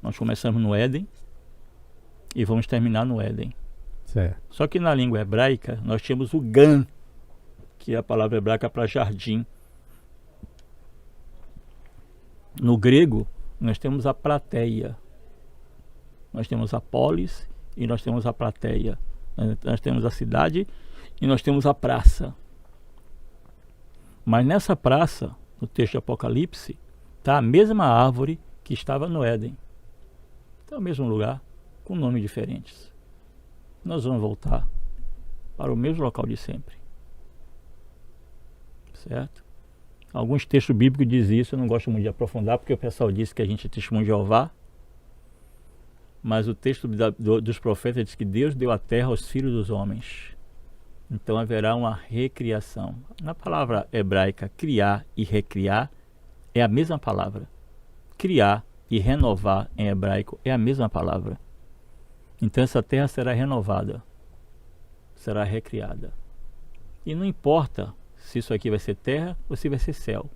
Nós começamos no Éden e vamos terminar no Éden. Certo. Só que na língua hebraica nós tínhamos o Gan, que é a palavra hebraica para jardim. No grego, nós temos a plateia. Nós temos a polis e nós temos a plateia. Nós temos a cidade e nós temos a praça. Mas nessa praça, no texto de Apocalipse, está a mesma árvore que estava no Éden. Está no mesmo lugar, com nomes diferentes. Nós vamos voltar para o mesmo local de sempre. Certo? Alguns textos bíblicos dizem isso, eu não gosto muito de aprofundar, porque o pessoal disse que a gente é testemunho de Jeová. Mas o texto dos profetas diz que Deus deu a terra aos filhos dos homens. Então haverá uma recriação. Na palavra hebraica, criar e recriar é a mesma palavra. Criar e renovar em hebraico é a mesma palavra. Então essa terra será renovada, será recriada. E não importa se isso aqui vai ser terra ou se vai ser céu.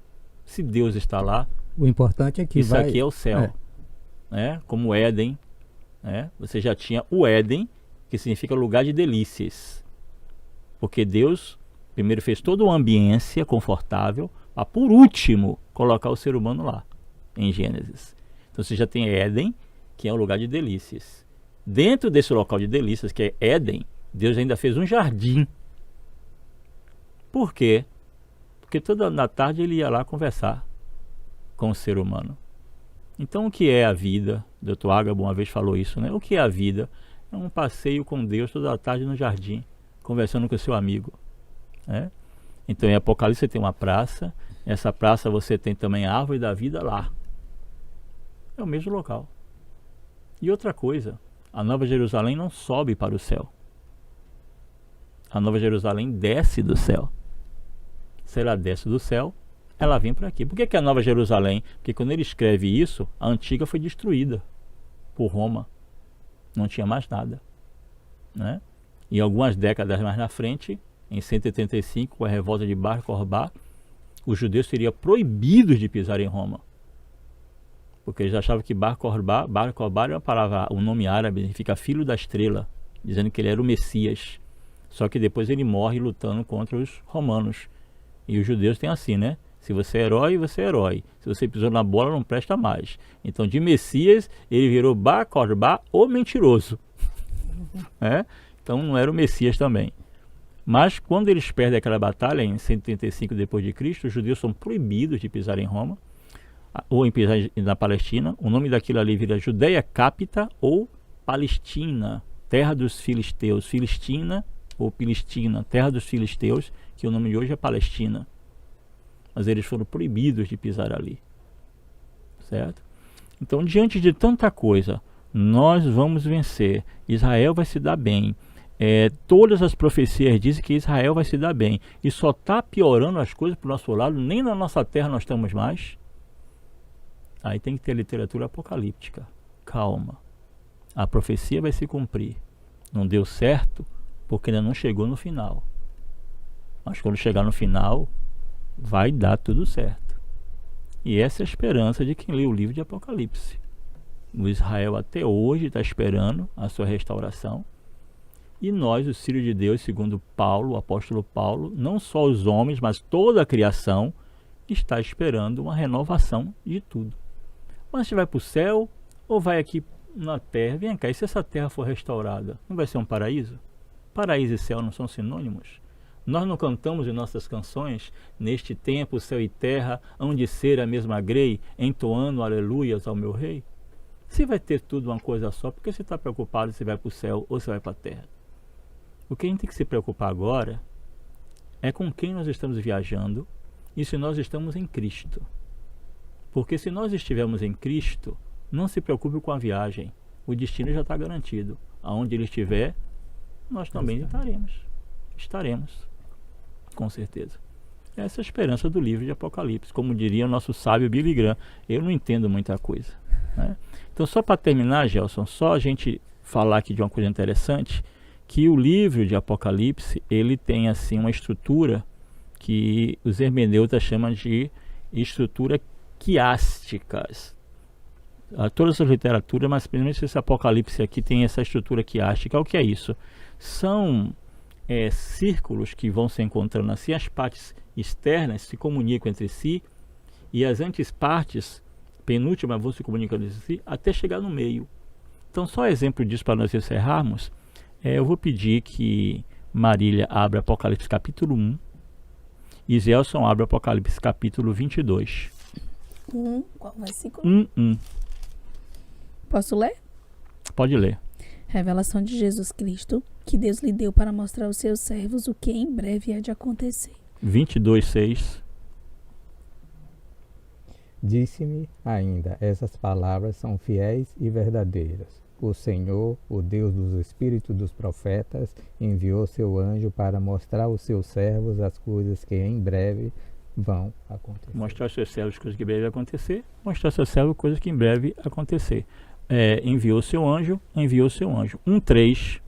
Se Deus está lá, O importante é que isso aqui é o céu. Né? Como Éden. Né? Você já tinha o Éden, que significa lugar de delícias. Porque Deus primeiro fez toda uma ambiência confortável, para por último colocar o ser humano lá, em Gênesis. Então você já tem Éden, que é um lugar de delícias. Dentro desse local de delícias, que é Éden, Deus ainda fez um jardim. Por quê? Porque toda na tarde ele ia lá conversar com o ser humano. Então o que é a vida? O Dr. Ágabo uma vez falou isso, né? O que é a vida? É um passeio com Deus toda a tarde no jardim, conversando com o seu amigo. Né? Então em Apocalipse você tem uma praça, essa praça você tem também a árvore da vida lá. É o mesmo local. E outra coisa, a Nova Jerusalém não sobe para o céu. A Nova Jerusalém desce do céu. Se ela desce do céu, ela vem para aqui. Por que é a Nova Jerusalém? Porque quando ele escreve isso, a antiga foi destruída por Roma. Não tinha mais nada. Né? E algumas décadas mais na frente, em 185, com a revolta de Bar Kokhba, os judeus seriam proibidos de pisar em Roma. Porque eles achavam que Bar Kokhba é uma palavra, um nome árabe, significa filho da estrela, dizendo que ele era o Messias. Só que depois ele morre lutando contra os romanos. E os judeus têm assim, né? Se você é herói, você é herói. Se você pisou na bola, não presta mais. Então, de Messias, ele virou Bar Kokhba, o mentiroso. É? Então, não era o Messias também. Mas, quando eles perdem aquela batalha, em 135 d.C., os judeus são proibidos de pisar em Roma, ou em pisar na Palestina. O nome daquilo ali vira Judeia Capita ou Palestina, terra dos filisteus. Filistina ou Pilistina, terra dos filisteus, que o nome de hoje é Palestina. Mas eles foram proibidos de pisar ali. Certo? Então, diante de tanta coisa, nós vamos vencer. Israel vai se dar bem. Todas as profecias dizem que Israel vai se dar bem. E só está piorando as coisas para o nosso lado. Nem na nossa terra nós estamos mais. Aí tem que ter literatura apocalíptica. Calma. A profecia vai se cumprir. Não deu certo porque ainda não chegou no final. Mas quando chegar no final, vai dar tudo certo. E essa é a esperança de quem lê o livro de Apocalipse. O Israel até hoje está esperando a sua restauração. E nós, os filhos de Deus, segundo Paulo, o apóstolo Paulo, não só os homens, mas toda a criação, está esperando uma renovação de tudo. Mas a gente vai para o céu ou vai aqui na terra? Vem cá, e se essa terra for restaurada, não vai ser um paraíso? Paraíso e céu não são sinônimos? Nós não cantamos em nossas canções, neste tempo, céu e terra, hão de ser a mesma grei, entoando aleluias ao meu rei? Se vai ter tudo uma coisa só, por que você está preocupado se vai para o céu ou se vai para a terra? O que a gente tem que se preocupar agora é com quem nós estamos viajando e se nós estamos em Cristo. Porque se nós estivermos em Cristo, não se preocupe com a viagem. O destino já está garantido. Aonde ele estiver, nós também estaremos. Com certeza. Essa é a esperança do livro de Apocalipse. Como diria o nosso sábio Billy Graham, eu não entendo muita coisa. Né? Então, só para terminar, Gelson, só a gente falar aqui de uma coisa interessante, que o livro de Apocalipse, ele tem assim uma estrutura que os hermeneutas chamam de estrutura quiásticas. Todas as literaturas, mas principalmente esse Apocalipse aqui tem essa estrutura quiástica. O que é isso? São círculos que vão se encontrando assim, as partes externas se comunicam entre si e as antipartes penúltima vão se comunicando entre si até chegar no meio. Então, só exemplo disso para nós encerrarmos, eu vou pedir que Marília abra Apocalipse capítulo 1 e Zelson abra Apocalipse capítulo 22. Qual versículo? 1. Posso ler? Pode ler. Revelação de Jesus Cristo, que Deus lhe deu para mostrar aos seus servos o que em breve há de acontecer. 22:6. Disse-me ainda, essas palavras são fiéis e verdadeiras. O Senhor, o Deus dos espíritos dos profetas, enviou seu anjo para mostrar aos seus servos as coisas que em breve vão acontecer. Mostrar aos seus servos coisas que em breve vão acontecer. Mostrar aos seus servos coisas que em breve acontecer. Enviou seu anjo. 1:3.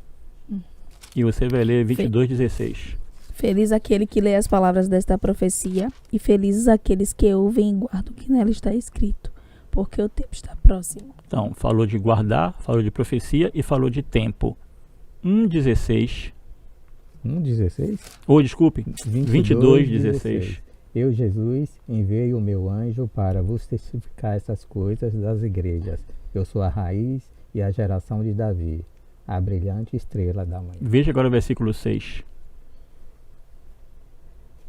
E você vai ler 22:16. Feliz aquele que lê as palavras desta profecia, e felizes aqueles que ouvem e guardam o que nela está escrito, porque o tempo está próximo. Então, falou de guardar, falou de profecia e falou de tempo. 1:16. 1:16? Ou, desculpe, 22:16. Eu, Jesus, enviei o meu anjo para vos testificar essas coisas das igrejas. Eu sou a raiz e a geração de Davi, a brilhante estrela da manhã. Veja agora o versículo 6.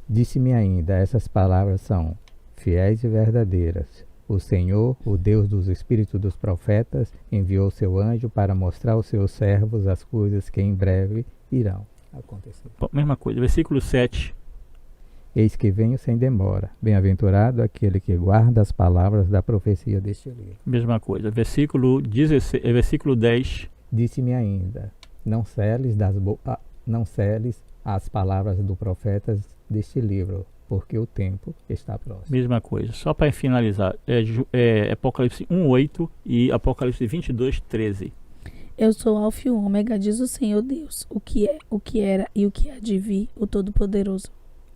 Disse-me ainda, essas palavras são fiéis e verdadeiras. O Senhor, o Deus dos espíritos dos profetas, enviou seu anjo para mostrar aos seus servos as coisas que em breve irão acontecer. Bom, mesma coisa, versículo 7. Eis que venho sem demora. Bem-aventurado aquele que guarda as palavras da profecia deste livro. Mesma coisa, versículo 10. Disse-me ainda, não seles as palavras do profeta deste livro, porque o tempo está próximo. Mesma coisa, só para finalizar, Apocalipse 1:8 e Apocalipse 22:13. Eu sou o Alfa e o Ômega, diz o Senhor Deus, o que é, o que era e o que há de vir, o Todo-Poderoso.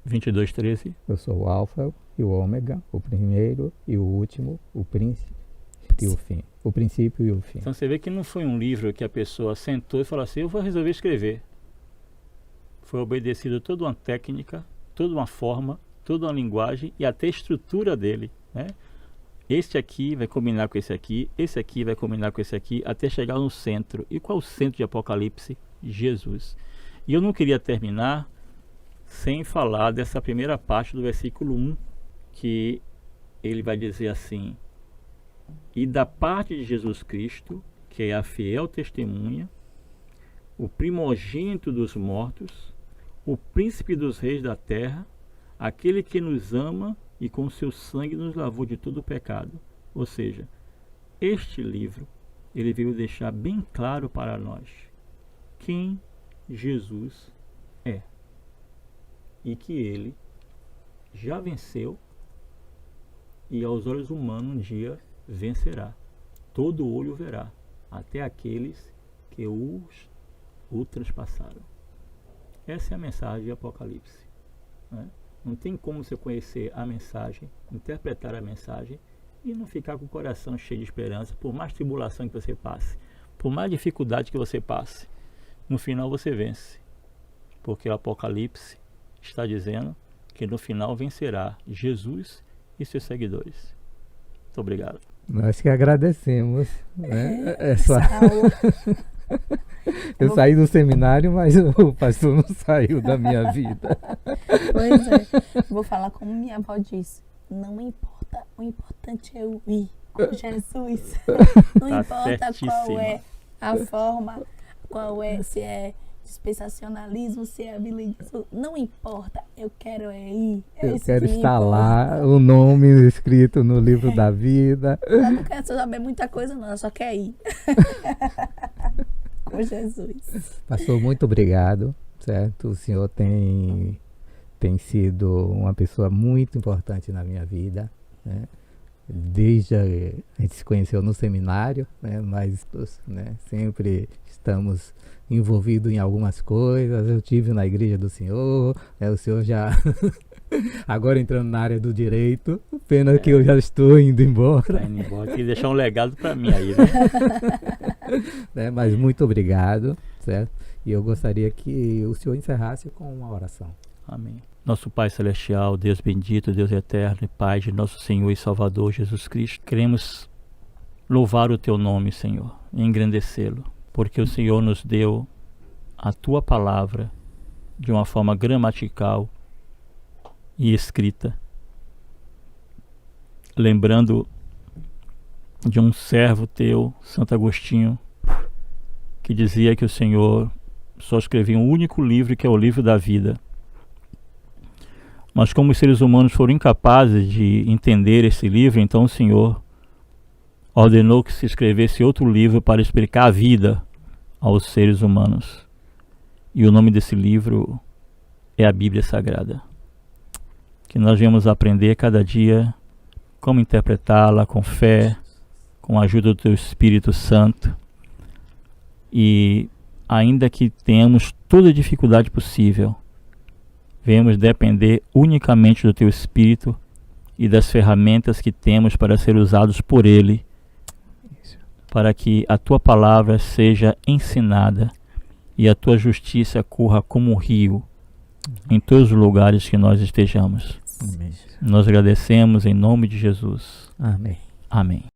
22:13. Eu sou o Alfa e o Ômega, o primeiro e o último, o príncipe e o fim. O princípio e o fim. Então você vê que não foi um livro que a pessoa sentou e falou assim, eu vou resolver escrever. Foi obedecido toda uma técnica, toda uma forma, toda uma linguagem e até a estrutura dele, né? Este aqui vai combinar com esse aqui vai combinar com esse aqui, até chegar no centro. E qual é o centro de Apocalipse? Jesus. E eu não queria terminar sem falar dessa primeira parte do versículo 1, que ele vai dizer assim, e da parte de Jesus Cristo, que é a fiel testemunha, o primogênito dos mortos, o príncipe dos reis da terra, aquele que nos ama e com seu sangue nos lavou de todo o pecado. Ou seja, este livro, ele veio deixar bem claro para nós quem Jesus é. E que ele já venceu e aos olhos humanos um dia vencerá. Todo olho verá, até aqueles que o transpassaram. Essa é a mensagem de Apocalipse, né? Não tem como você conhecer a mensagem, interpretar a mensagem e não ficar com o coração cheio de esperança, por mais tribulação que você passe, por mais dificuldade que você passe. No final você vence, porque o Apocalipse está dizendo que no final vencerá Jesus e seus seguidores. Muito obrigado. Nós que agradecemos, né? Essa aula. Eu saí do seminário, mas o pastor não saiu da minha vida. Pois é. Vou falar como minha avó disse. Não importa, o importante é eu ir com Jesus. Não Tá importa qual é certíssima. a forma, qual é, se é dispensacionalismo, se é habilismo. Não importa, eu quero ir. Eu Esse quero que estar importa. lá, o nome escrito no livro da vida. Eu não quero saber muita coisa, não. Eu só quero ir. Com Jesus. Pastor, muito obrigado, certo? O senhor tem sido uma pessoa muito importante na minha vida, né? Desde a gente se conheceu no seminário, né? Mas, né, sempre estamos envolvidos em algumas coisas. Eu tive na igreja do senhor, né? O senhor já agora entrando na área do direito, pena que eu já estou indo embora. Tá indo embora, queria deixar um legado para mim aí, né? Né? Mas muito obrigado, certo? E eu gostaria que o senhor encerrasse com uma oração. Amém. Nosso Pai Celestial, Deus bendito, Deus eterno e Pai de nosso Senhor e Salvador Jesus Cristo, queremos louvar o Teu nome, Senhor, e engrandecê-lo, porque o Senhor nos deu a Tua palavra de uma forma gramatical e escrita, lembrando de um servo Teu, Santo Agostinho, que dizia que o Senhor só escrevia um único livro, que é o livro da vida. Mas como os seres humanos foram incapazes de entender esse livro, então o Senhor ordenou que se escrevesse outro livro para explicar a vida aos seres humanos. E o nome desse livro é a Bíblia Sagrada. Que nós venhamos aprender cada dia como interpretá-la com fé, com a ajuda do Teu Espírito Santo. E ainda que tenhamos toda a dificuldade possível, venhamos depender unicamente do Teu Espírito e das ferramentas que temos para ser usados por Ele, para que a Tua palavra seja ensinada e a Tua justiça corra como um rio em todos os lugares que nós estejamos. Amém. Nós agradecemos em nome de Jesus. Amém. Amém.